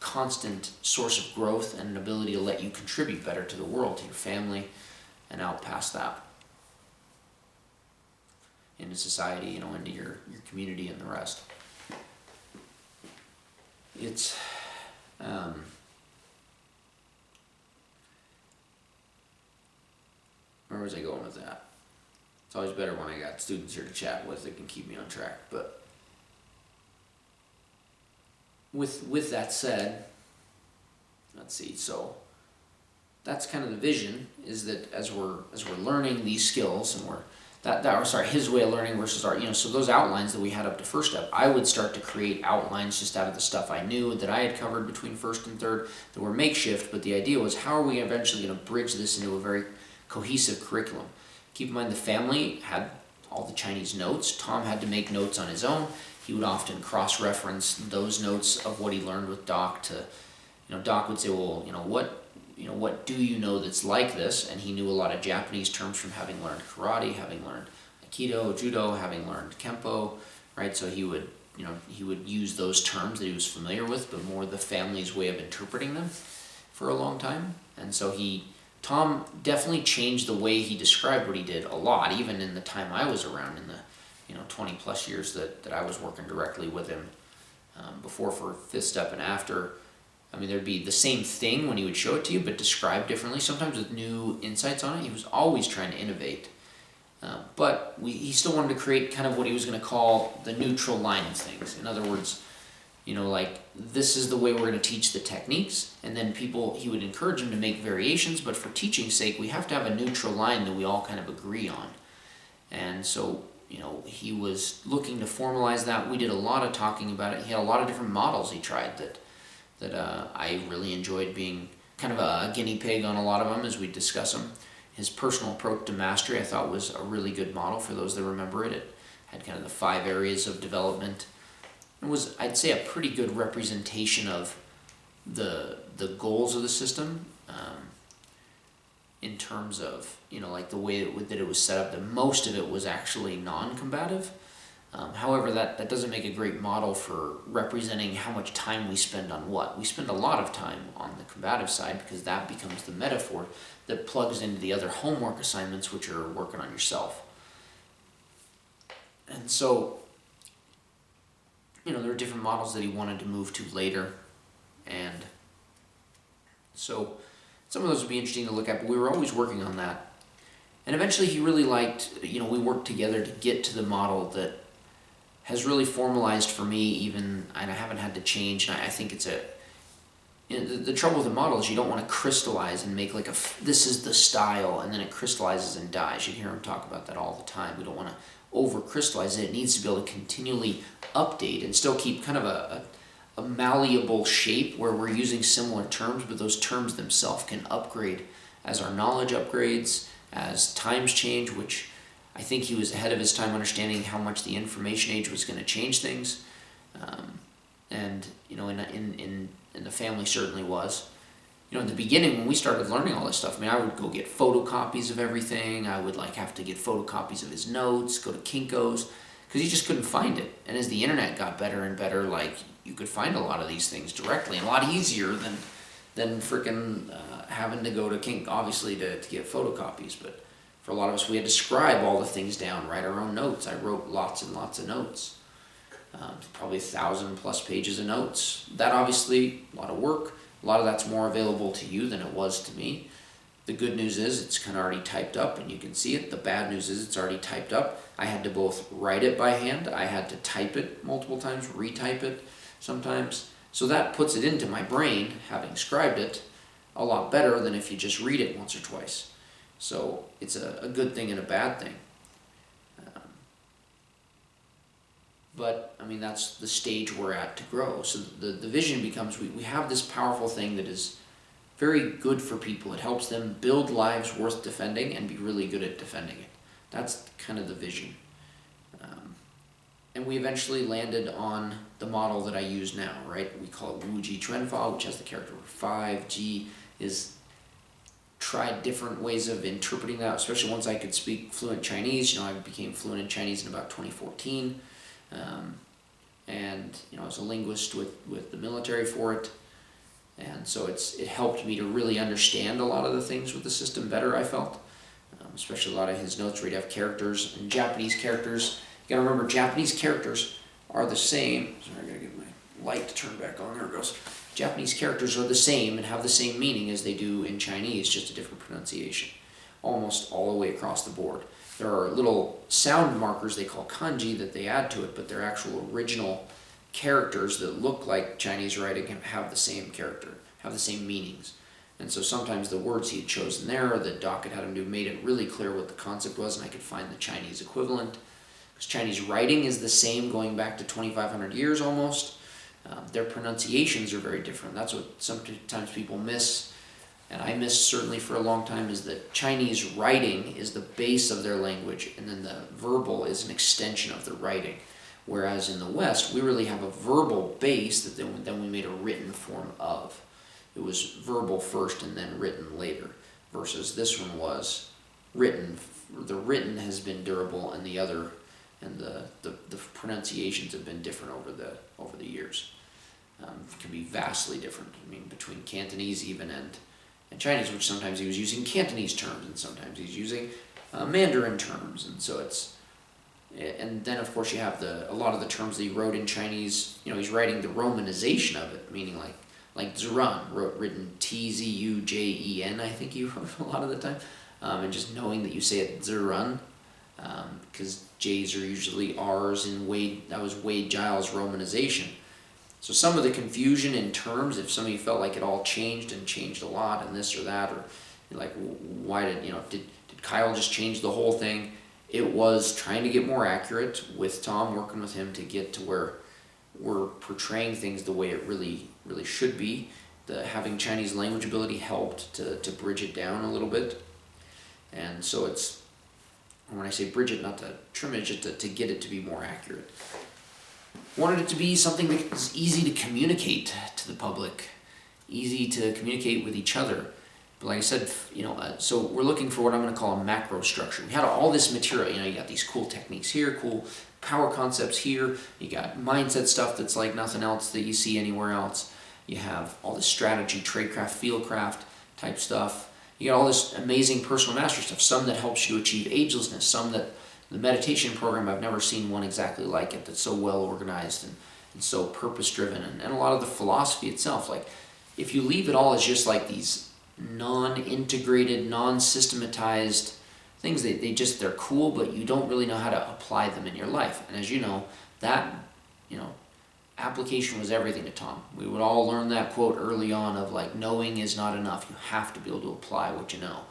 constant source of growth and an ability to let you contribute better to the world, to your family, and out past that, into society, into your community and the rest. It's, where was I going with that? It's always better when I got students here to chat with that can keep me on track. But with that said, let's see, so that's kind of the vision, is that as we're learning these skills, and his way of learning versus our, so those outlines that we had up to first step, I would start to create outlines just out of the stuff I knew that I had covered between first and third that were makeshift, but the idea was, how are we eventually going to bridge this into a very cohesive curriculum? Keep in mind, the family had all the Chinese notes. Tom had to make notes on his own. He would often cross-reference those notes of what he learned with Doc to, Doc would say, well, what do you know that's like this? And he knew a lot of Japanese terms from having learned karate, having learned aikido, judo, having learned kempo, right? So he would use those terms that he was familiar with, but more the family's way of interpreting them for a long time. And so Tom definitely changed the way he described what he did a lot, even in the time I was around, in the 20 plus years that I was working directly with him, before for fifth step and after. There'd be the same thing when he would show it to you, but described differently, sometimes with new insights on it. He was always trying to innovate. But he still wanted to create kind of what he was going to call the neutral line of things. In other words, this is the way we're going to teach the techniques, and then he would encourage them to make variations, but for teaching's sake, we have to have a neutral line that we all kind of agree on. And so, he was looking to formalize that. We did a lot of talking about it. He had a lot of different models he tried that I really enjoyed being kind of a guinea pig on a lot of them as we discuss them. His personal approach to mastery, I thought, was a really good model for those that remember it. It had kind of the 5 areas of development. It was, I'd say, a pretty good representation of the goals of the system, in terms of, the way that it was set up. That most of it was actually non-combative. However, that doesn't make a great model for representing how much time we spend on what. We spend a lot of time on the combative side, because that becomes the metaphor that plugs into the other homework assignments, which are working on yourself. And so, there were different models that he wanted to move to later, and so some of those would be interesting to look at, but we were always working on that. And eventually he really liked, we worked together to get to the model that has really formalized for me, even, and I haven't had to change, and I think it's the trouble with the model is you don't want to crystallize and make this is the style, and then it crystallizes and dies. You hear him talk about that all the time. We don't want to over-crystallize it. It needs to be able to continually update and still keep kind of a malleable shape where we're using similar terms, but those terms themselves can upgrade as our knowledge upgrades, as times change, which I think he was ahead of his time understanding how much the information age was going to change things. And in the family certainly was. In the beginning when we started learning all this stuff, I would go get photocopies of everything. I would have to get photocopies of his notes, go to Kinko's, because you just couldn't find it. And as the internet got better and better, you could find a lot of these things directly, and a lot easier than freaking having to go to Kinko, obviously, to get photocopies. But for a lot of us, we had to scribe all the things down, write our own notes. I wrote lots and lots of notes. Probably 1,000+ pages of notes. That obviously, a lot of work. A lot of that's more available to you than it was to me. The good news is it's kind of already typed up and you can see it. The bad news is it's already typed up. I had to both write it by hand, I had to type it multiple times, retype it sometimes. So that puts it into my brain, having scribed it, a lot better than if you just read it once or twice. So it's a good thing and a bad thing. But, that's the stage we're at to grow. So the vision becomes, we have this powerful thing that is very good for people. It helps them build lives worth defending and be really good at defending it. That's kind of the vision. And we eventually landed on the model that I use now, right? We call it Wu Ji Quan Fa, which has the character 5. Ji is tried different ways of interpreting that, especially once I could speak fluent Chinese. I became fluent in Chinese in about 2014. And I was a linguist with the military for it, and so it helped me to really understand a lot of the things with the system better, I felt, especially a lot of his notes where he'd have characters and Japanese characters. You gotta remember, Japanese characters are the same. Sorry, I gotta get my light to turn back on. There it goes. Japanese characters are the same and have the same meaning as they do in Chinese, just a different pronunciation, almost all the way across the board. There are little sound markers they call kanji that they add to it, but they're actual original characters that look like Chinese writing and have the same character, have the same meanings. And so sometimes the words he had chosen there, or the doc had him do, made it really clear what the concept was, and I could find the Chinese equivalent. Because Chinese writing is the same going back to 2,500 years almost. Their pronunciations are very different. That's what sometimes people miss, and I missed certainly for a long time, is that Chinese writing is the base of their language, and then the verbal is an extension of the writing. Whereas in the West, we really have a verbal base that then we made a written form of. It was verbal first and then written later, versus this one was written. The written has been durable, and the other, and the pronunciations have been different over the years. It can be vastly different. Between Cantonese even and Chinese, which sometimes he was using Cantonese terms, and sometimes he's using Mandarin terms, and so it's. And then of course you have a lot of the terms that he wrote in Chinese. He's writing the romanization of it, meaning like Zurun, written T-Z-U-J-E-N, I think he wrote a lot of the time, and just knowing that you say it Zurun, because J's are usually R's in Wade. That was Wade Giles' romanization. So some of the confusion in terms, if some of you felt like it all changed and changed a lot and this or that, or like why did Kyle just change the whole thing? It was trying to get more accurate with Tom, working with him to get to where we're portraying things the way it really should be. Having Chinese language ability helped to bridge it down a little bit. And so it's, when I say bridge it, not to trim it, just to get it to be more accurate. Wanted it to be something that was easy to communicate to the public, easy to communicate with each other. But like I said, so we're looking for what I'm going to call a macro structure. We had all this material. You got these cool techniques here, cool power concepts here. You got mindset stuff that's like nothing else that you see anywhere else. You have all this strategy, tradecraft, fieldcraft type stuff. You got all this amazing personal mastery stuff. Some that helps you achieve agelessness. Some that the meditation program, I've never seen one exactly like it that's so well organized and so purpose driven. And a lot of the philosophy itself. Like if you leave it all as just like these non-integrated, non-systematized things, they're cool, but you don't really know how to apply them in your life. And as you know, that application was everything to Tom. We would all learn that quote early on of like, knowing is not enough. You have to be able to apply what you know.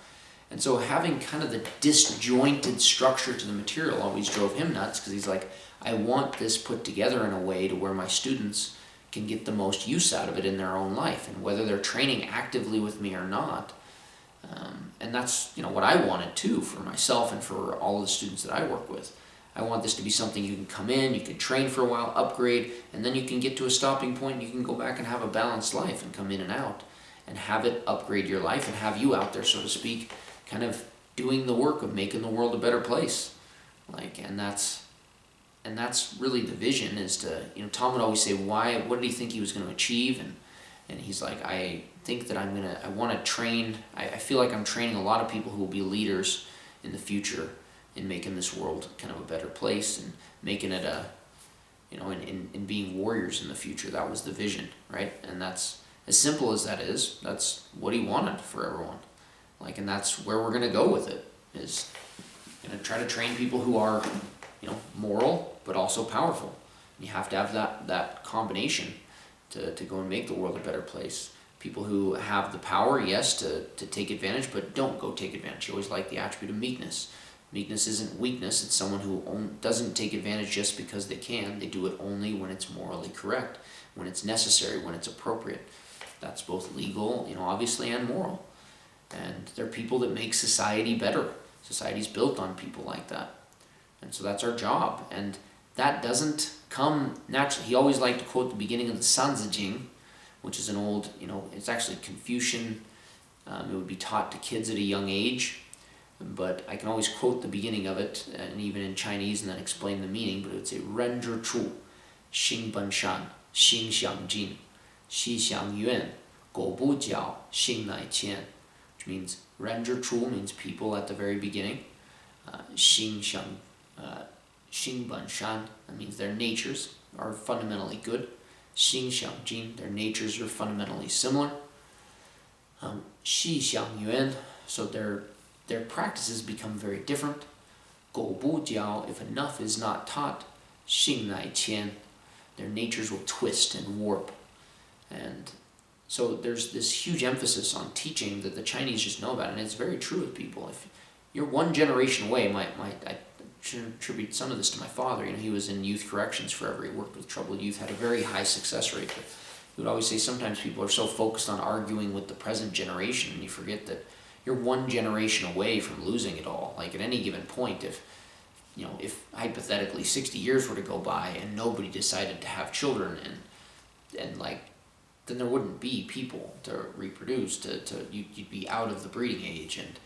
And so having kind of the disjointed structure to the material always drove him nuts, because he's like, I want this put together in a way to where my students can get the most use out of it in their own life. And whether they're training actively with me or not, And that's what I wanted too for myself and for all of the students that I work with. I want this to be something you can come in, you can train for a while, upgrade, and then you can get to a stopping point and you can go back and have a balanced life and come in and out and have it upgrade your life and have you out there, so to speak, kind of doing the work of making the world a better place. And that's really the vision, is to, Tom would always say, what did he think he was going to achieve? And he's like, I think that I want to train, I feel like I'm training a lot of people who will be leaders in the future in making this world kind of a better place and making it in being warriors in the future. That was the vision, right? And that's, as simple as that is, that's what he wanted for everyone. And that's where we're going to go with it, is going to try to train people who are, moral, but also powerful. And you have to have that combination to go and make the world a better place. People who have the power, yes, to take advantage, but don't go take advantage. You always like the attribute of meekness. Meekness isn't weakness. It's someone who doesn't take advantage just because they can. They do it only when it's morally correct, when it's necessary, when it's appropriate. That's both legal, obviously, and moral. And they're people that make society better. Society's built on people like that. And so that's our job. And that doesn't come naturally. He always liked to quote the beginning of the Sanzi Jing, which is an old, it's actually Confucian. It would be taught to kids at a young age. But I can always quote the beginning of it, and even in Chinese, and then explain the meaning. But it would say, Ren zhi chu, xing ben shan, xing xiang jin, xi xiang yuan, go bu jiao, xing nai qian. Which means, Ren zhi chu means people at the very beginning. Xing ben shan, that means their natures are fundamentally good. Xing xiang jin, their natures are fundamentally similar. Xi xiang yuan, so their practices become very different. Go bu jiao, if enough is not taught, xing nai qian, their natures will twist and warp. And so there's this huge emphasis on teaching that the Chinese just know about, and it's very true with people. If you're one generation away, I should attribute some of this to my father. He was in youth corrections forever. He worked with troubled youth, had a very high success rate. But he would always say sometimes people are so focused on arguing with the present generation, and you forget that you're one generation away from losing it all. At any given point, if hypothetically 60 years were to go by and nobody decided to have children, and then there wouldn't be people to reproduce. You'd be out of the breeding age, and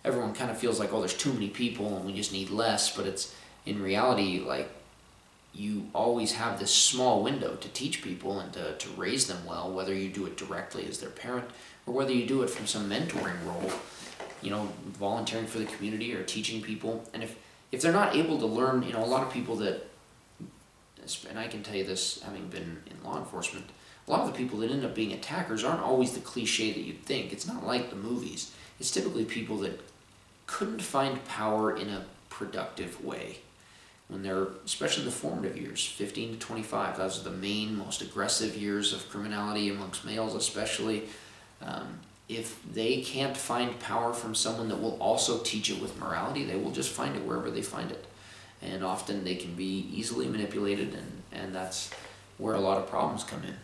everyone kind of feels like, there's too many people and we just need less. But it's in reality, you always have this small window to teach people and to raise them well, whether you do it directly as their parent or whether you do it from some mentoring role, volunteering for the community or teaching people. And if they're not able to learn, a lot of people that, and I can tell you this having been in law enforcement, a lot of the people that end up being attackers aren't always the cliche that you'd think. It's not like the movies. It's typically people that couldn't find power in a productive way when they're, especially the formative years, 15 to 25. Those are the main, most aggressive years of criminality amongst males especially. If they can't find power from someone that will also teach it with morality, they will just find it wherever they find it. And often they can be easily manipulated, and that's where a lot of problems come in.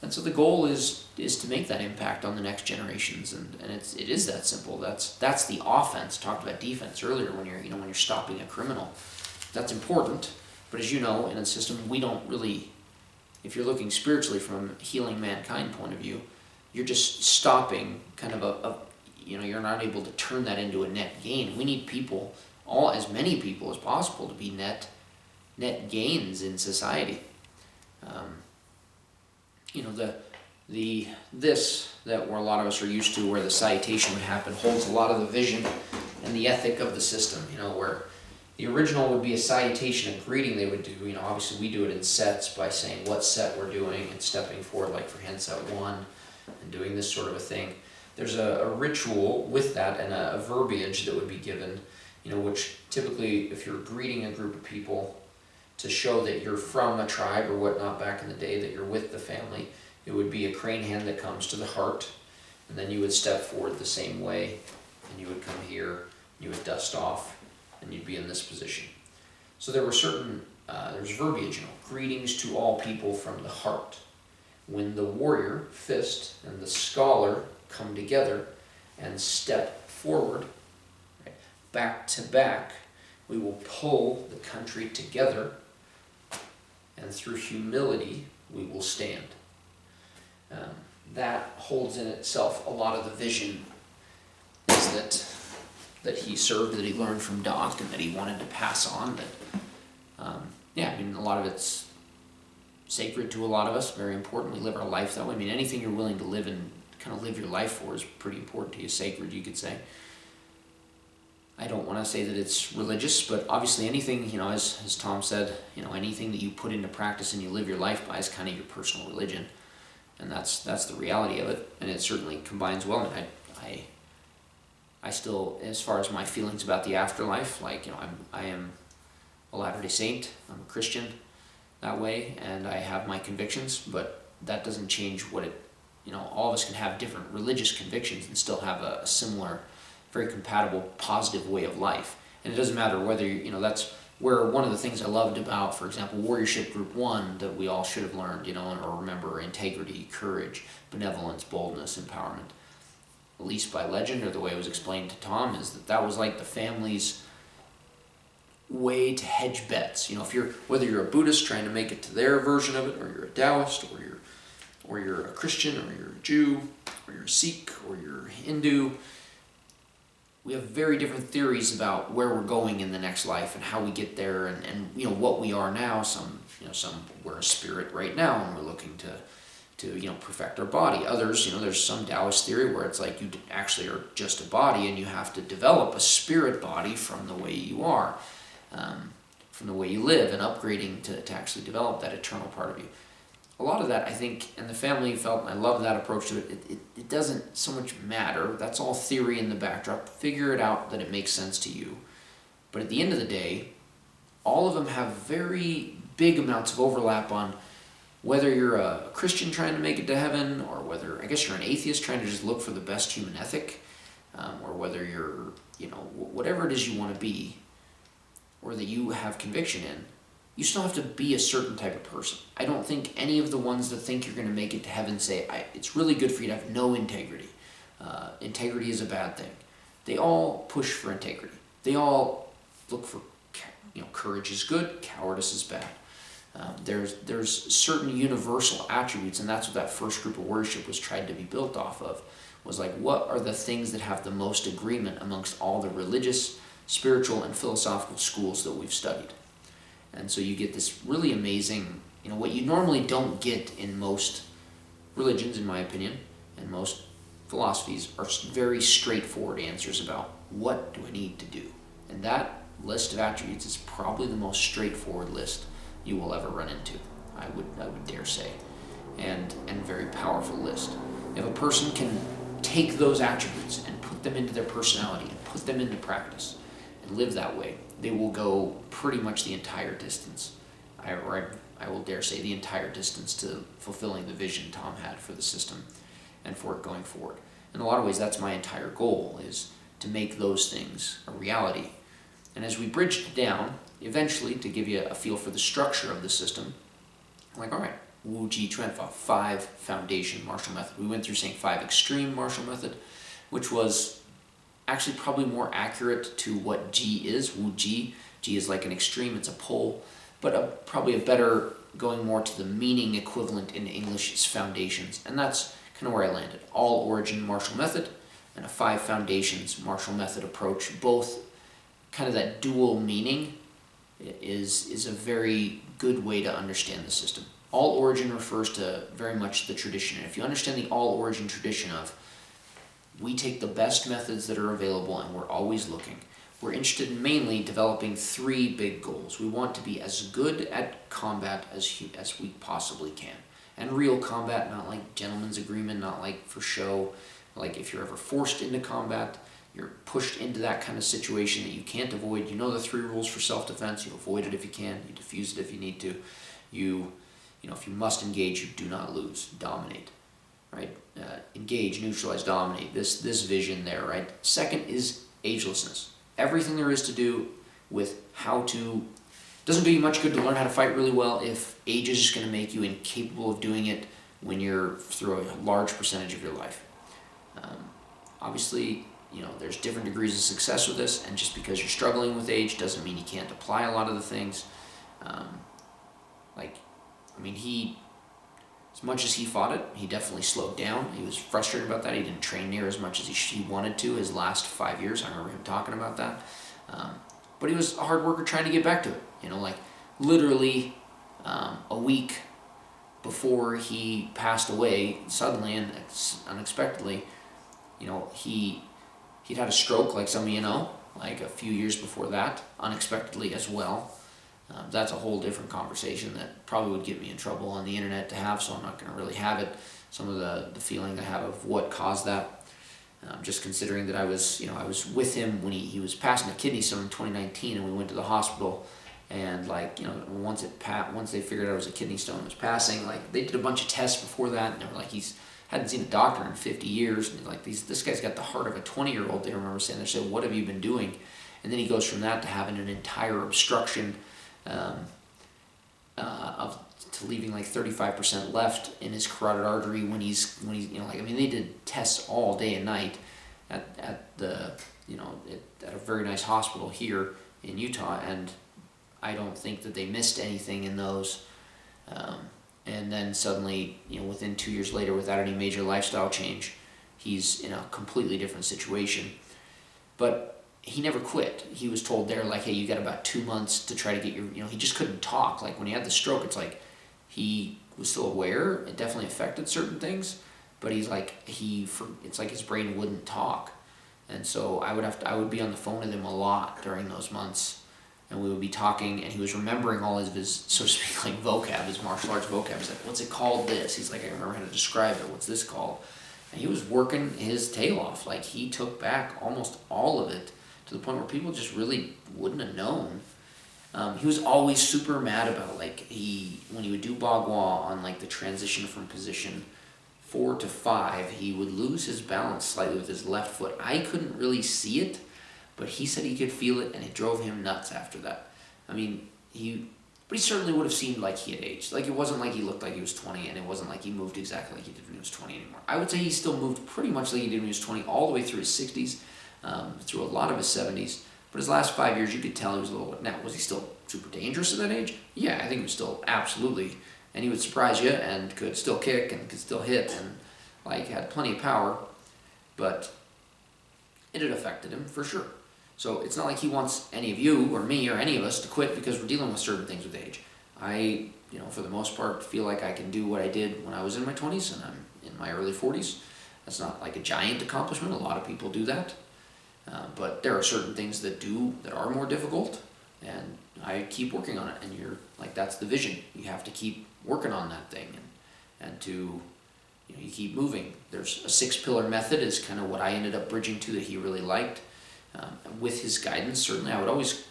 And so the goal is to make that impact on the next generations, and it is that simple. That's the offense. Talked about defense earlier when you're stopping a criminal. That's important, but as you know, in a system, we don't really, if you're looking spiritually from a healing mankind point of view, you're just stopping kind of you're not able to turn that into a net gain. We need people, as many people as possible, to be net gains in society. This that where a lot of us are used to, where the citation would happen, holds a lot of the vision and the ethic of the system. Where the original would be a salutation, a greeting they would do. Obviously we do it in sets by saying what set we're doing and stepping forward, like for hand set 1, and doing this sort of a thing. There's a ritual with that and a verbiage that would be given, which typically, if you're greeting a group of people to show that you're from a tribe or whatnot back in the day, that you're with the family, it would be a crane hand that comes to the heart, and then you would step forward the same way, and you would come here, you would dust off, and you'd be in this position. So there were there's verbiage, greetings to all people from the heart. When the warrior, fist, and the scholar come together, and step forward. Right? Back to back, we will pull the country together, and through humility, we will stand. That holds in itself a lot of the vision is that he served, that he learned from Doc, and that he wanted to pass on. That, a lot of it's sacred to a lot of us, very important. We live our life that way. Anything you're willing to live and kind of live your life for is pretty important to you, sacred, you could say. I don't want to say that it's religious, but obviously anything, as Tom said, anything that you put into practice and you live your life by is kind of your personal religion. And that's the reality of it, and it certainly combines well. And I still, as far as my feelings about the afterlife, I am a Latter-day Saint, I'm a Christian that way, and I have my convictions, but that doesn't change what it, all of us can have different religious convictions and still have a similar, very compatible, positive way of life. And it doesn't matter whether, that's where one of the things I loved about, for example, Warriorship Group 1 that we all should have learned, or remember: integrity, courage, benevolence, boldness, empowerment. At least by legend, or the way it was explained to Tom, is that was like the family's way to hedge bets. Whether you're a Buddhist trying to make it to their version of it, or you're a Taoist, or you're a Christian, or you're a Jew, or you're a Sikh, or you're Hindu, we have very different theories about where we're going in the next life and how we get there, and what we are now. Some we're a spirit right now, and we're looking to perfect our body. Others, there's some Taoist theory where it's like you actually are just a body, and you have to develop a spirit body from the way you are, from the way you live, and upgrading to actually develop that eternal part of you. A lot of that, I think, and the family felt, and I love that approach to it, it doesn't so much matter. That's all theory in the backdrop. Figure it out that it makes sense to you. But at the end of the day, all of them have very big amounts of overlap on whether you're a Christian trying to make it to heaven, or whether, I guess, you're an atheist trying to just look for the best human ethic, or whether you're, whatever it is you want to be, or that you have conviction in, you still have to be a certain type of person. I don't think any of the ones that think you're going to make it to heaven say, it's really good for you to have no integrity. Integrity is a bad thing. They all push for integrity. They all look for, courage is good, cowardice is bad. There's certain universal attributes, and that's what that first group of worship was tried to be built off of, was like, what are the things that have the most agreement amongst all the religious, spiritual, and philosophical schools that we've studied. And so you get this really amazing, what you normally don't get in most religions, in my opinion, and most philosophies, are very straightforward answers about what do I need to do. And that list of attributes is probably the most straightforward list you will ever run into, I would dare say, and very powerful list. If a person can take those attributes and put them into their personality and put them into practice and live that way, they will go pretty much the entire distance. I will dare say the entire distance to fulfilling the vision Tom had for the system and for it going forward. In a lot of ways, that's my entire goal, is to make those things a reality. And as we bridged down, eventually, to give you a feel for the structure of the system, I'm like, all right, Wu Ji Quan Fa, 5 foundation martial method. We went through saying 5 extreme martial method, which was actually probably more accurate to what Ji is. Wu Ji. Ji is like an extreme, it's a pole, but probably a better, going more to the meaning equivalent in English, is foundations. And that's kind of where I landed. All origin martial method and a 5 foundations martial method approach, both kind of that dual meaning, is a very good way to understand the system. All origin refers to very much the tradition. And if you understand the all origin tradition of, we take the best methods that are available and we're always looking. We're interested in mainly developing 3 big goals. We want to be as good at combat as we possibly can. And real combat, not like gentleman's agreement, not like for show. Like if you're ever forced into combat, you're pushed into that kind of situation that you can't avoid. You know the 3 rules for self-defense. You avoid it if you can. You defuse it if you need to. If you must engage, you do not lose. Dominate, right? Engage, neutralize, dominate. This vision there, right? Second is agelessness. Everything there is to do with how to... Doesn't do you much good to learn how to fight really well if age is just going to make you incapable of doing it when you're through a large percentage of your life. Obviously, there's different degrees of success with this, and just because you're struggling with age doesn't mean you can't apply a lot of the things. He, as much as he fought it, he definitely slowed down. He was frustrated about that. He didn't train near as much as he wanted to his last 5 years. I remember him talking about that. But he was a hard worker trying to get back to it. Literally a week before he passed away, suddenly and unexpectedly, he'd had a stroke, like some of you know, like a few years before that, unexpectedly as well. That's a whole different conversation that probably would get me in trouble on the internet to have, so I'm not going to really have it. Some of the feeling I have of what caused that. Just considering that I was with him when he was passing a kidney stone in 2019, and we went to the hospital, and once they figured out it was a kidney stone that was passing, they did a bunch of tests before that, and they were like, he's hadn't seen a doctor in 50 years, and this guy's got the heart of a 20-year-old. They remember saying, they said, what have you been doing? And then he goes from that to having an entire obstruction to leaving 35% left in his carotid artery when he's they did tests all day and night at a very nice hospital here in Utah, and I don't think that they missed anything in those. And then suddenly, within 2 years later, without any major lifestyle change, he's in a completely different situation. But he never quit. He was told there, hey, you got about 2 months to try to get your, he just couldn't talk. When he had the stroke, it's he was still aware. It definitely affected certain things, but it's his brain wouldn't talk. And so I would be on the phone with him a lot during those months, and we would be talking, and he was remembering all of his, so to speak, vocab, his martial arts vocab. He's what's it called this? He's I remember how to describe it. What's this called? And he was working his tail off. He took back almost all of it, to the point where people just really wouldn't have known. He was always super mad about, when he would do bagua on, the transition from position 4 to 5, he would lose his balance slightly with his left foot. I couldn't really see it, but he said he could feel it, and it drove him nuts after that. He certainly would have seemed like he had aged. It wasn't like he looked like he was 20, and it wasn't like he moved exactly like he did when he was 20 anymore. I would say he still moved pretty much like he did when he was 20, all the way through his 60s, through a lot of his 70s. But his last 5 years, you could tell he was a little... Now, was he still super dangerous at that age? Yeah, I think he was still absolutely... And he would surprise you, and could still kick, and could still hit, and, had plenty of power. But it had affected him, for sure. So it's not like he wants any of you, or me, or any of us to quit because we're dealing with certain things with age. I, for the most part, feel like I can do what I did when I was in my 20s, and I'm in my early 40s. That's not a giant accomplishment. A lot of people do that. But there are certain things that are more difficult, and I keep working on it, and you're that's the vision. You have to keep working on that thing, and to, you keep moving. There's a 6-pillar method is kind of what I ended up bridging to that he really liked. With his guidance, certainly, I would always,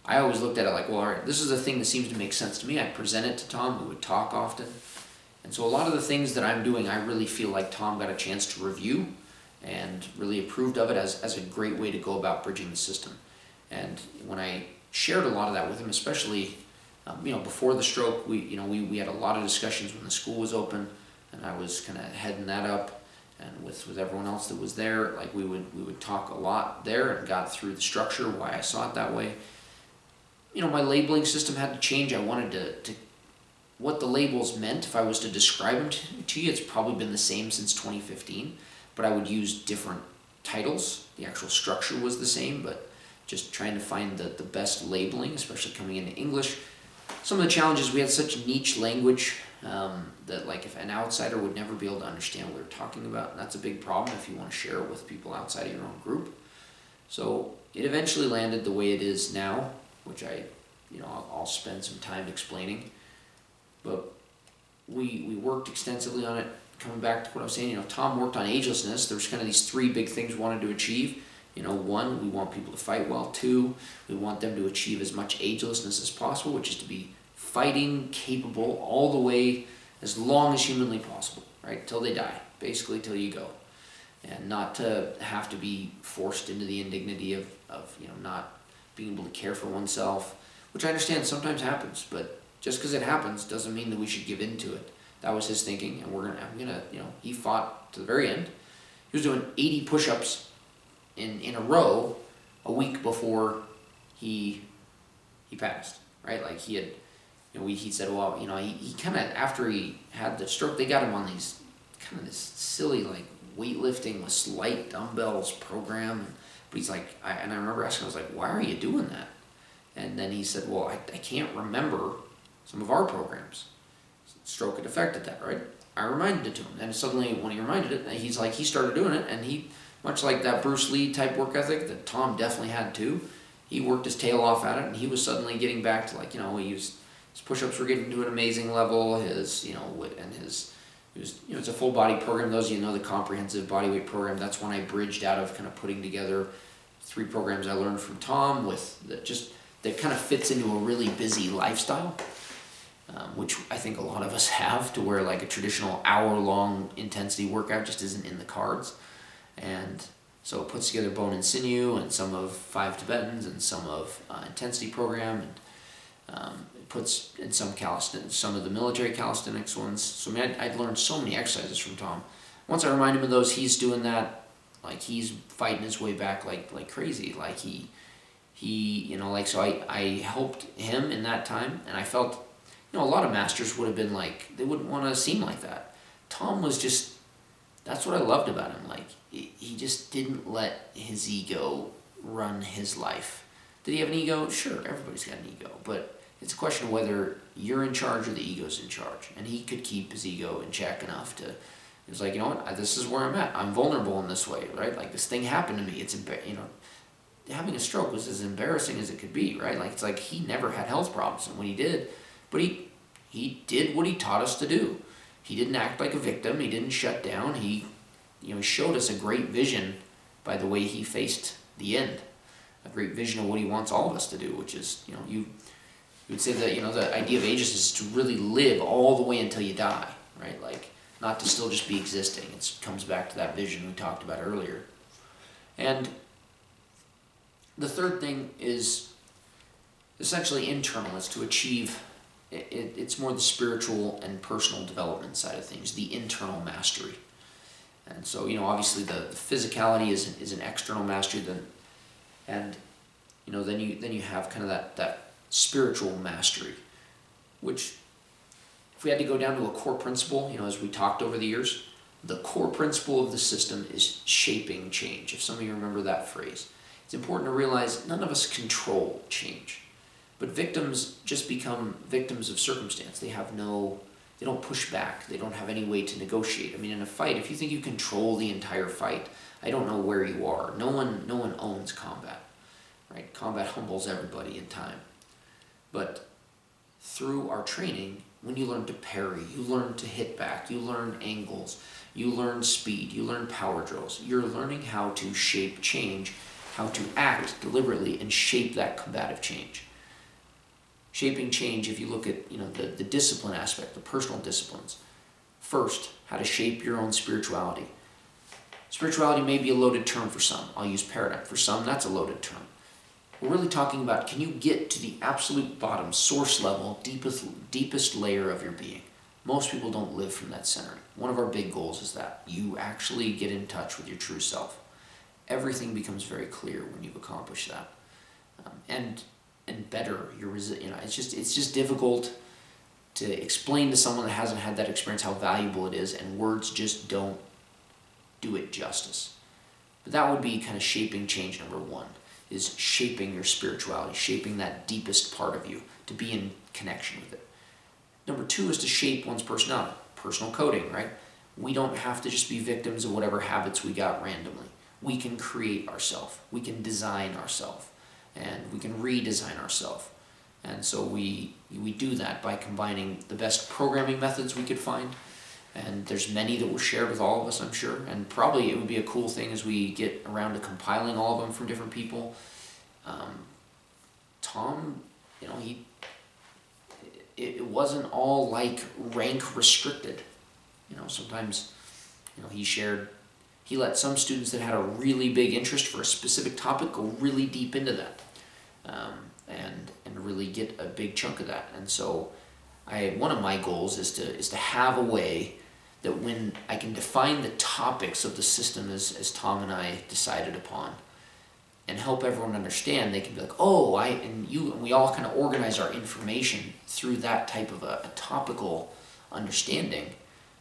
I always looked at it all right, this is a thing that seems to make sense to me. I'd present it to Tom, we would talk often. And so a lot of the things that I'm doing, I really feel like Tom got a chance to review and really approved of it as a great way to go about bridging the system. And when I shared a lot of that with him, especially before the stroke, we had a lot of discussions when the school was open, and I was kind of heading that up, and with everyone else that was there, we would talk a lot there, and got through the structure, why I saw it that way. My labeling system had to change. I wanted to what the labels meant. If I was to describe them to you, it's probably been the same since 2015, but I would use different titles. The actual structure was the same, but just trying to find the best labeling, especially coming into English. Some of the challenges, we had such niche language that if an outsider would never be able to understand what we were talking about, and that's a big problem if you want to share it with people outside of your own group. So it eventually landed the way it is now, which I'll spend some time explaining. But we worked extensively on it. Coming back to what I was saying, Tom worked on agelessness. There's kind of these 3 big things we wanted to achieve. 1, we want people to fight well. 2, we want them to achieve as much agelessness as possible, which is to be fighting capable all the way as long as humanly possible, right? Till they die, basically till you go. And not to have to be forced into the indignity of not being able to care for oneself, which I understand sometimes happens, but just because it happens doesn't mean that we should give in to it. That was his thinking, and I'm gonna he fought to the very end. he was doing 80 push-ups in a row a week before he passed, right? Like he had, he said, well, he kind of, after he had the stroke, they got him on these kind of this silly like weightlifting with light dumbbells program. But he's like, and I remember asking, I was like, why are you doing that? And then he said, well, I can't remember some of our programs. Stroke had affected that, right? I reminded it to him. And suddenly when he reminded it, he started doing it, and he, much like that Bruce Lee type work ethic that Tom definitely had too, he worked his tail off at it, and he was suddenly getting back to his push-ups were getting to an amazing level, it's a full body program. Those of you know the comprehensive bodyweight program, that's when I bridged out of kind of putting together 3 programs I learned from Tom that kind of fits into a really busy lifestyle, which I think a lot of us have, to where like a traditional hour-long intensity workout just isn't in the cards. And so it puts together bone and sinew and some of 5 Tibetans and some of intensity program, and it puts in some of the military calisthenics ones. So I'd learned so many exercises from Tom. Once I remind him of those, he's doing that, like he's fighting his way back like crazy. Like he so I helped him in that time, and I felt, a lot of masters would have been like, they wouldn't want to seem like that. Tom was just, that's what I loved about him. Like, he just didn't let his ego run his life. Did he have an ego? Sure, everybody's got an ego, but it's a question of whether you're in charge or the ego's in charge. And he could keep his ego in check enough to, he was like, this is where I'm at. I'm vulnerable in this way, right? Like, this thing happened to me. It's, having a stroke was as embarrassing as it could be, right? Like, it's like he never had health problems, and when he did, but he did what he taught us to do. He didn't act like a victim. He didn't shut down. He showed us a great vision by the way he faced the end. A great vision of what he wants all of us to do, which is, you would say that, the idea of ageist is to really live all the way until you die, right? Like, not to still just be existing. It comes back to that vision we talked about earlier. And the third thing is essentially internal. It's to achieve, it's more the spiritual and personal development side of things, the internal mastery. And so, obviously the physicality is an external mastery, then you have kind of that spiritual mastery, which, if we had to go down to a core principle, as we talked over the years, the core principle of the system is shaping change. If some of you remember that phrase, it's important to realize none of us control change, but victims just become victims of circumstance. They don't push back. They don't have any way to negotiate. I mean, in a fight, if you think you control the entire fight, I don't know where you are. No one owns combat, right? Combat humbles everybody in time. But through our training, when you learn to parry, you learn to hit back, you learn angles, you learn speed, you learn power drills. You're learning how to shape change, how to act deliberately and shape that combative change. Shaping change, if you look at the discipline aspect, the personal disciplines. First, how to shape your own spirituality. Spirituality may be a loaded term for some. I'll use paradigm. For some, that's a loaded term. We're really talking about, can you get to the absolute bottom, source level, deepest layer of your being? Most people don't live from that center. One of our big goals is that you actually get in touch with your true self. Everything becomes very clear when you've accomplished that. And better, it's just difficult to explain to someone that hasn't had that experience how valuable it is, and words just don't do it justice. But that would be kind of shaping change number 1, is shaping your spirituality, shaping that deepest part of you to be in connection with it. Number 2 is to shape one's personality, personal coding, right? We don't have to just be victims of whatever habits we got randomly. We can create ourselves. We can design ourselves. And we can redesign ourselves. And so we do that by combining the best programming methods we could find. And there's many that were shared with all of us, I'm sure. And probably it would be a cool thing as we get around to compiling all of them from different people. Tom, it wasn't all like rank restricted. Sometimes, he let some students that had a really big interest for a specific topic go really deep into that, and really get a big chunk of that. And so, one of my goals is to have a way that when I can define the topics of the system as Tom and I decided upon, and help everyone understand, they can be like, oh, and we all kind of organize our information through that type of a topical understanding.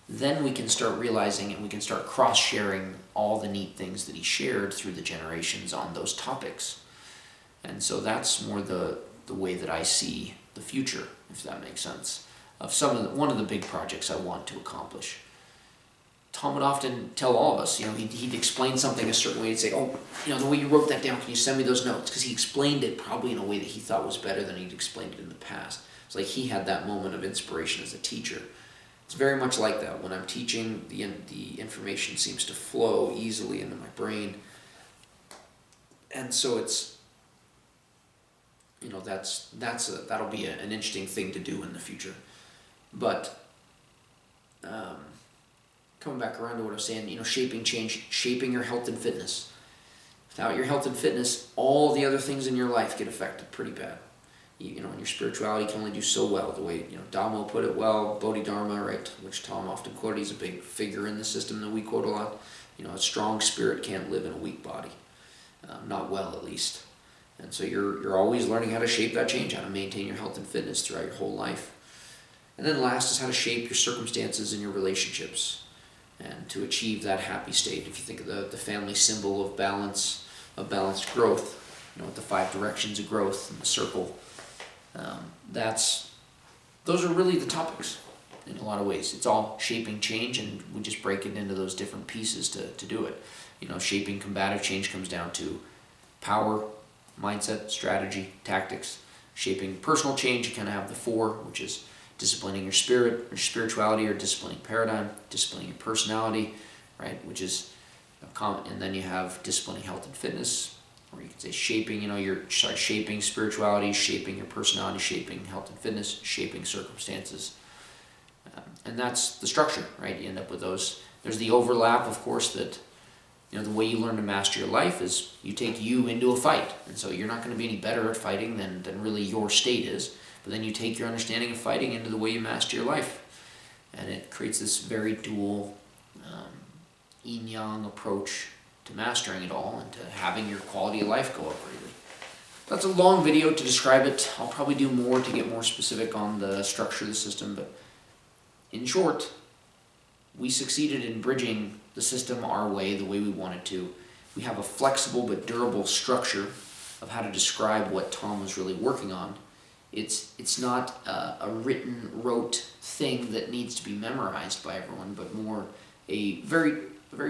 Then we can start realizing, and we can start cross-sharing all the neat things that he shared through the generations on those topics. And so that's more the way that I see the future, if that makes sense, of one of the big projects I want to accomplish. Tom would often tell all of us, he'd explain something a certain way. He'd say, oh, the way you wrote that down, can you send me those notes? Because he explained it probably in a way that he thought was better than he'd explained it in the past. It's like he had that moment of inspiration as a teacher. It's very much like that. When I'm teaching, the information seems to flow easily into my brain. And so it's, that'll be an interesting thing to do in the future. But coming back around to what I was saying, shaping change, shaping your health and fitness. Without your health and fitness, all the other things in your life get affected pretty bad. And your spirituality can only do so well. The way, Damo put it well, Bodhidharma, right, which Tom often quoted. He's a big figure in the system that we quote a lot. A strong spirit can't live in a weak body. Not well, at least. And so you're always learning how to shape that change, how to maintain your health and fitness throughout your whole life. And then last is how to shape your circumstances and your relationships, and to achieve that happy state. If you think of the family symbol of balance, of balanced growth, with the 5 directions of growth and the circle, those are really the topics in a lot of ways. It's all shaping change, and we just break it into those different pieces to do it. Shaping combative change comes down to power, mindset, strategy, tactics. Shaping personal change, you kind of have the 4, which is disciplining your spirit, your spirituality, or disciplining paradigm, disciplining your personality, right, which is and then you have disciplining health and fitness, or you could say shaping, shaping spirituality, shaping your personality, shaping health and fitness, shaping circumstances. And that's the structure, right? You end up with those. There's the overlap, of course, that, the way you learn to master your life is you take you into a fight. And so you're not going to be any better at fighting than really your state is. But then you take your understanding of fighting into the way you master your life. And it creates this very dual yin-yang approach to mastering it all and to having your quality of life go up greatly. That's a long video to describe it. I'll probably do more to get more specific on the structure of the system. But in short, we succeeded in bridging the system our way, the way we wanted to. We have a flexible but durable structure of how to describe what Tom was really working on. It's not a rote thing that needs to be memorized by everyone, but more a very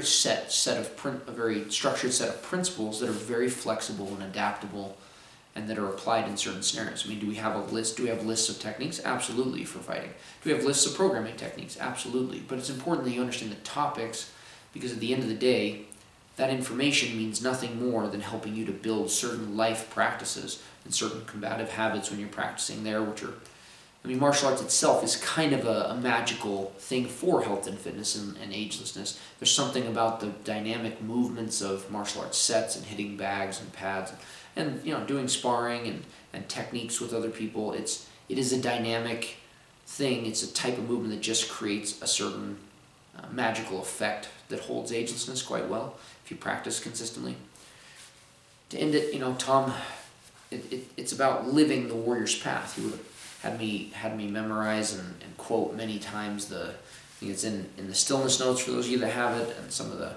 structured set of principles that are very flexible and adaptable, and that are applied in certain scenarios. I mean, do we have a list? Do we have lists of techniques? Absolutely, for fighting. Do we have lists of programming techniques? Absolutely. But it's important that you understand the topics, because at the end of the day, that information means nothing more than helping you to build certain life practices and certain combative habits when you're practicing there, martial arts itself is kind of a magical thing for health and fitness and agelessness. There's something about the dynamic movements of martial arts sets and hitting bags and pads and doing sparring and techniques with other people. It is a dynamic thing. It's a type of movement that just creates a certain magical effect that holds agelessness quite well if you practice consistently. To end it, Tom, it's about living the warrior's path. He would have had me memorize and quote many times I think it's in the stillness notes for those of you that have it, and some of the,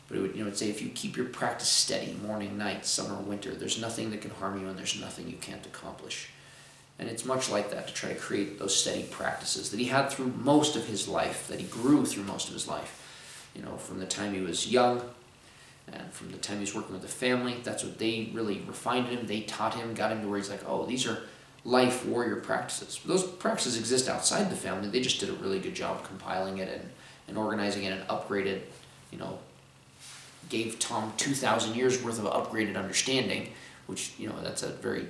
but it would, it'd say, if you keep your practice steady, morning, night, summer, winter, there's nothing that can harm you and there's nothing you can't accomplish. And it's much like that, to try to create those steady practices that he had through most of his life, that he grew through most of his life. From the time he was young and from the time he was working with the family, that's what they really refined him. They taught him, got him to where he's like, oh, these are life warrior practices. But those practices exist outside the family. They just did a really good job compiling it and organizing it and upgraded, gave Tom 2,000 years worth of upgraded understanding, which, that's a very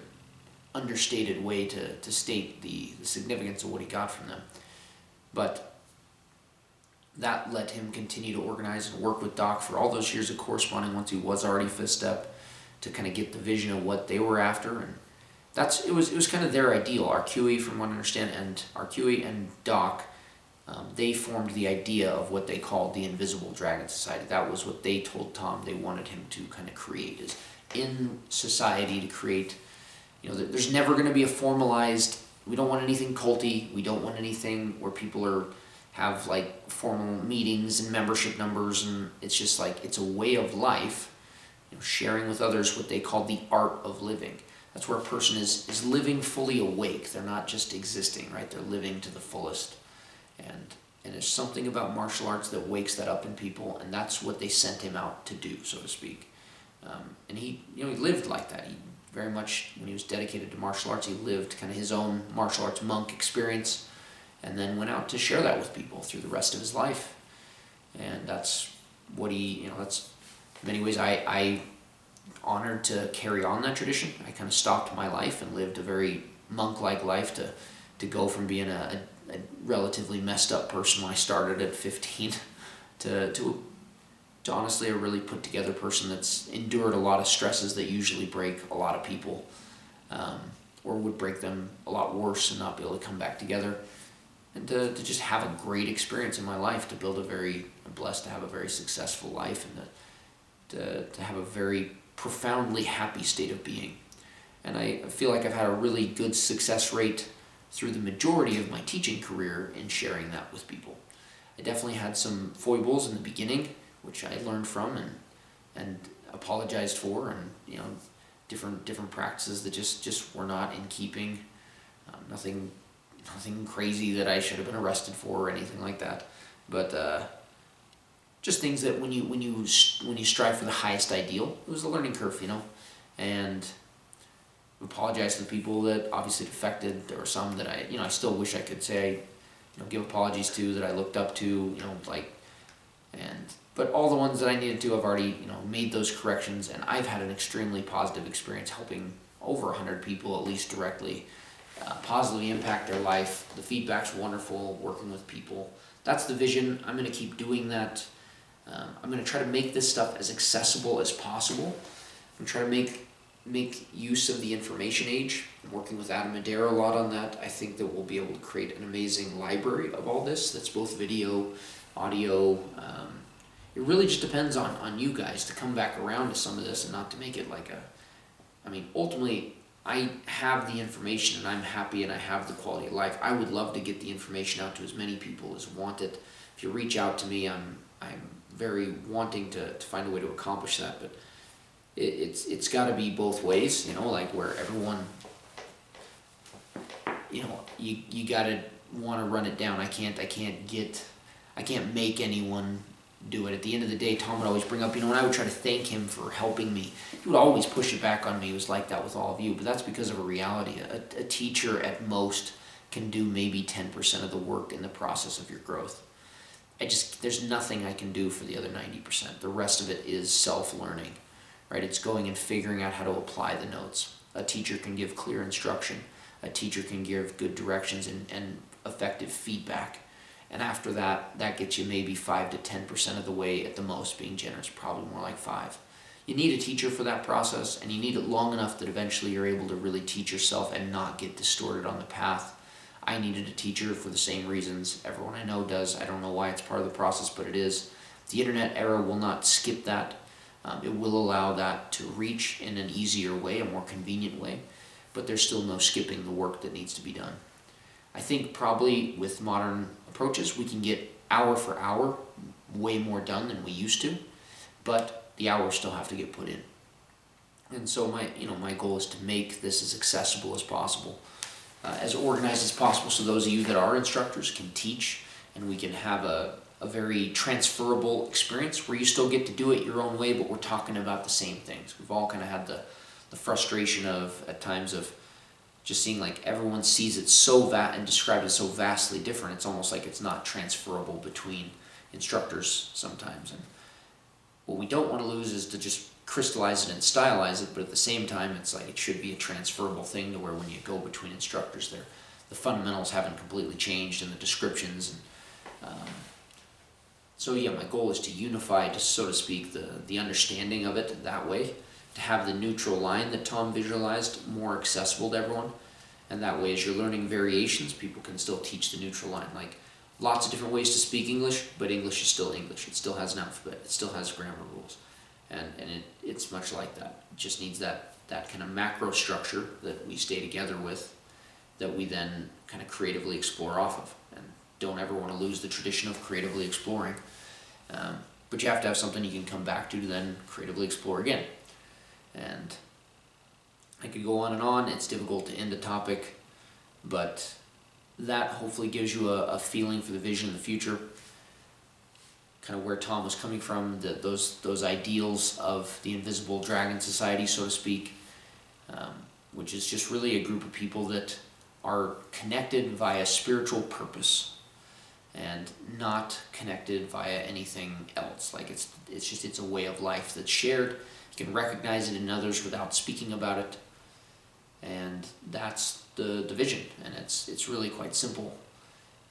understated way to state the significance of what he got from them. But that let him continue to organize and work with Doc for all those years of corresponding once he was already fifth step, to kind of get the vision of what they were after. And it was kind of their ideal. Arcui, from what I understand, and Arcui and Doc they formed the idea of what they called the Invisible Dragon Society. That was what they told Tom they wanted him to kind of create, is in society to create, there's never going to be a formalized, we don't want anything culty, we don't want anything where people have like formal meetings and membership numbers, and it's just like, it's a way of life, sharing with others what they call the art of living. That's where a person is living fully awake. They're not just existing, right? They're living to the fullest. And there's something about martial arts that wakes that up in people, and that's what they sent him out to do, so to speak. And he lived like that. He very much, when he was dedicated to martial arts, he lived kind of his own martial arts monk experience, and then went out to share that with people through the rest of his life. And that's what that's, in many ways, I honored to carry on that tradition. I kind of stopped my life and lived a very monk-like life to go from being a relatively messed up person when I started at 15 to honestly a really put together person that's endured a lot of stresses that usually break a lot of people, or would break them a lot worse and not be able to come back together. And to just have a great experience in my life, to build I'm blessed to have a very successful life, and to have a very profoundly happy state of being. And I feel like I've had a really good success rate through the majority of my teaching career in sharing that with people. I definitely had some foibles in the beginning, which I learned from and apologized for, and different practices that just were not in keeping. Nothing crazy that I should have been arrested for or anything like that, but just things that when you strive for the highest ideal, it was a learning curve, and apologize to the people that obviously it affected. There were some that I still wish I could say, give apologies to, that I looked up to, but all the ones that I needed to, I've already, made those corrections, and I've had an extremely positive experience helping over 100 people, at least directly, positively impact their life. The feedback's wonderful, working with people. That's the vision. I'm going to keep doing that. I'm going to try to make this stuff as accessible as possible. I'm trying to make use of the information age. I'm working with Adam Madera a lot on that. I think that we'll be able to create an amazing library of all this that's both video, audio. It really just depends on you guys to come back around to some of this and not to make it like ultimately, I have the information and I'm happy and I have the quality of life. I would love to get the information out to as many people as want it. If you reach out to me, I'm very wanting to find a way to accomplish that, but it's got to be both ways, where everyone, you got to want to run it down. I can't make anyone do it. At the end of the day, Tom would always bring up, when I would try to thank him for helping me, he would always push it back on me. He was like that with all of you, but that's because of a reality. A teacher at most can do maybe 10% of the work in the process of your growth. There's nothing I can do for the other 90%. The rest of it is self-learning, right? It's going and figuring out how to apply the notes. A teacher can give clear instruction. A teacher can give good directions and effective feedback. And after that gets you maybe 5 to 10% of the way at the most, being generous, probably more like 5. You need a teacher for that process, and you need it long enough that eventually you're able to really teach yourself and not get distorted on the path. I needed a teacher for the same reasons everyone I know does. I don't know why it's part of the process, but it is. The internet era will not skip that. It will allow that to reach in an easier way, a more convenient way, but there's still no skipping the work that needs to be done. I think probably with modern approaches, we can get hour for hour way more done than we used to, but the hours still have to get put in. And so my goal is to make this as accessible as possible, as organized as possible, so those of you that are instructors can teach, and we can have a very transferable experience where you still get to do it your own way, but we're talking about the same things. We've all kind of had the frustration at times of just seeing like everyone sees it and describes it so vastly different. It's almost like it's not transferable between instructors sometimes. And what we don't want to lose is to just crystallize it and stylize it, but at the same time, it's like it should be a transferable thing to where when you go between instructors, the fundamentals haven't completely changed in the descriptions. And so yeah, my goal is to unify, just so to speak, the understanding of it that way, to have the neutral line that Tom visualized more accessible to everyone. And that way, as you're learning variations, people can still teach the neutral line. Like lots of different ways to speak English, but English is still English. It still has an alphabet. It still has grammar rules. And it's much like that. It just needs that kind of macro structure that we stay together with, that we then kind of creatively explore off of. And don't ever want to lose the tradition of creatively exploring. But you have to have something you can come back to then creatively explore again. And I could go on and on. It's difficult to end a topic, but that hopefully gives you a feeling for the vision of the future, kind of where Tom was coming from, those ideals of the invisible dragon society, so to speak, which is just really a group of people that are connected via spiritual purpose and not connected via anything else. Like it's a way of life that's shared. You can recognize it in others without speaking about it, and that's the vision. And it's really quite simple.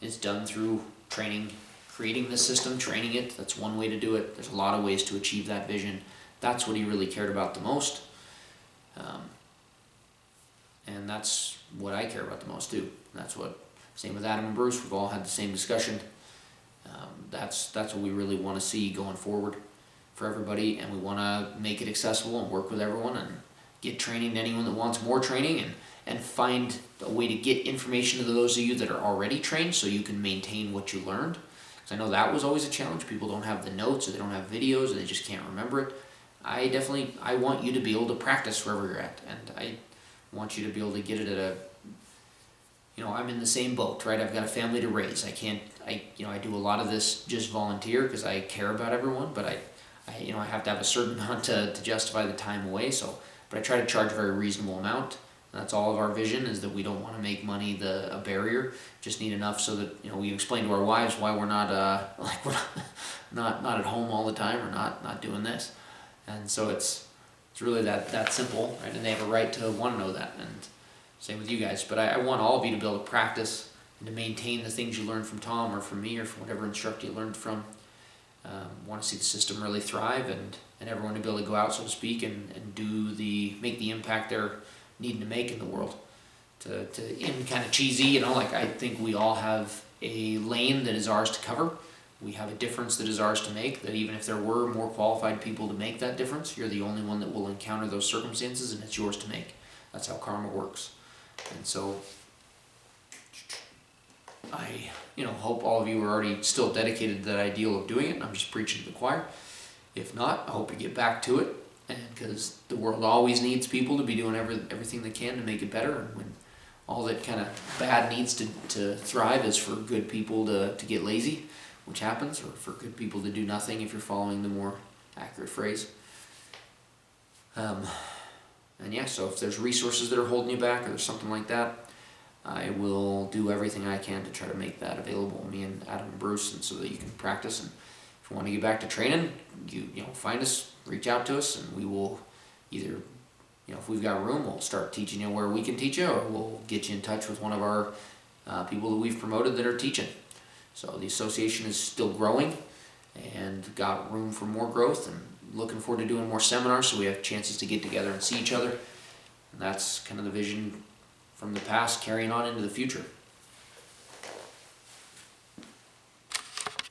It's done through training, creating the system, training it. That's one way to do it. There's a lot of ways to achieve that vision. That's what he really cared about the most, and that's what I care about the most too. That's what, same with Adam and Bruce, we've all had the same discussion. That's what we really want to see going forward for everybody, and we want to make it accessible and work with everyone and get training to anyone that wants more training, and find a way to get information to those of you that are already trained so you can maintain what you learned. Because I know that was always a challenge. People don't have the notes, or they don't have videos, or they just can't remember it. I want you to be able to practice wherever you're at, and I want you to be able to get it at I'm in the same boat, right? I've got a family to raise. I do a lot of this just volunteer because I care about everyone, but I have to have a certain amount to justify the time away. But I try to charge a very reasonable amount. And that's all of our vision, is that we don't want to make money a barrier. Just need enough so that we explain to our wives why we're not we're not at home all the time, or not doing this. And so it's really that simple, right? And they have a right to want to know that. And same with you guys. But I want all of you to be able to practice and to maintain the things you learned from Tom, or from me, or from whatever instructor you learned from. Want to see the system really thrive, and everyone to be able to go out, so to speak, and make the impact they're needing to make in the world. To end kind of cheesy, I think we all have a lane that is ours to cover. We have a difference that is ours to make, that even if there were more qualified people to make that difference, you're the only one that will encounter those circumstances, and it's yours to make. That's how karma works. And so I hope all of you are already still dedicated to that ideal of doing it, and I'm just preaching to the choir. If not, I hope you get back to it, and because the world always needs people to be doing everything they can to make it better. And when all that kind of bad needs to thrive is for good people to get lazy, which happens, or for good people to do nothing, if you're following the more accurate phrase. So if there's resources that are holding you back, or there's something like that, I will do everything I can to try to make that available, me and Adam and Bruce, and so that you can practice. And if you want to get back to training, you find us, reach out to us, and we will either, if we've got room, we'll start teaching you where we can teach you, or we'll get you in touch with one of our people that we've promoted that are teaching. So the association is still growing and got room for more growth, and looking forward to doing more seminars so we have chances to get together and see each other. And that's kind of the vision from the past carrying on into the future.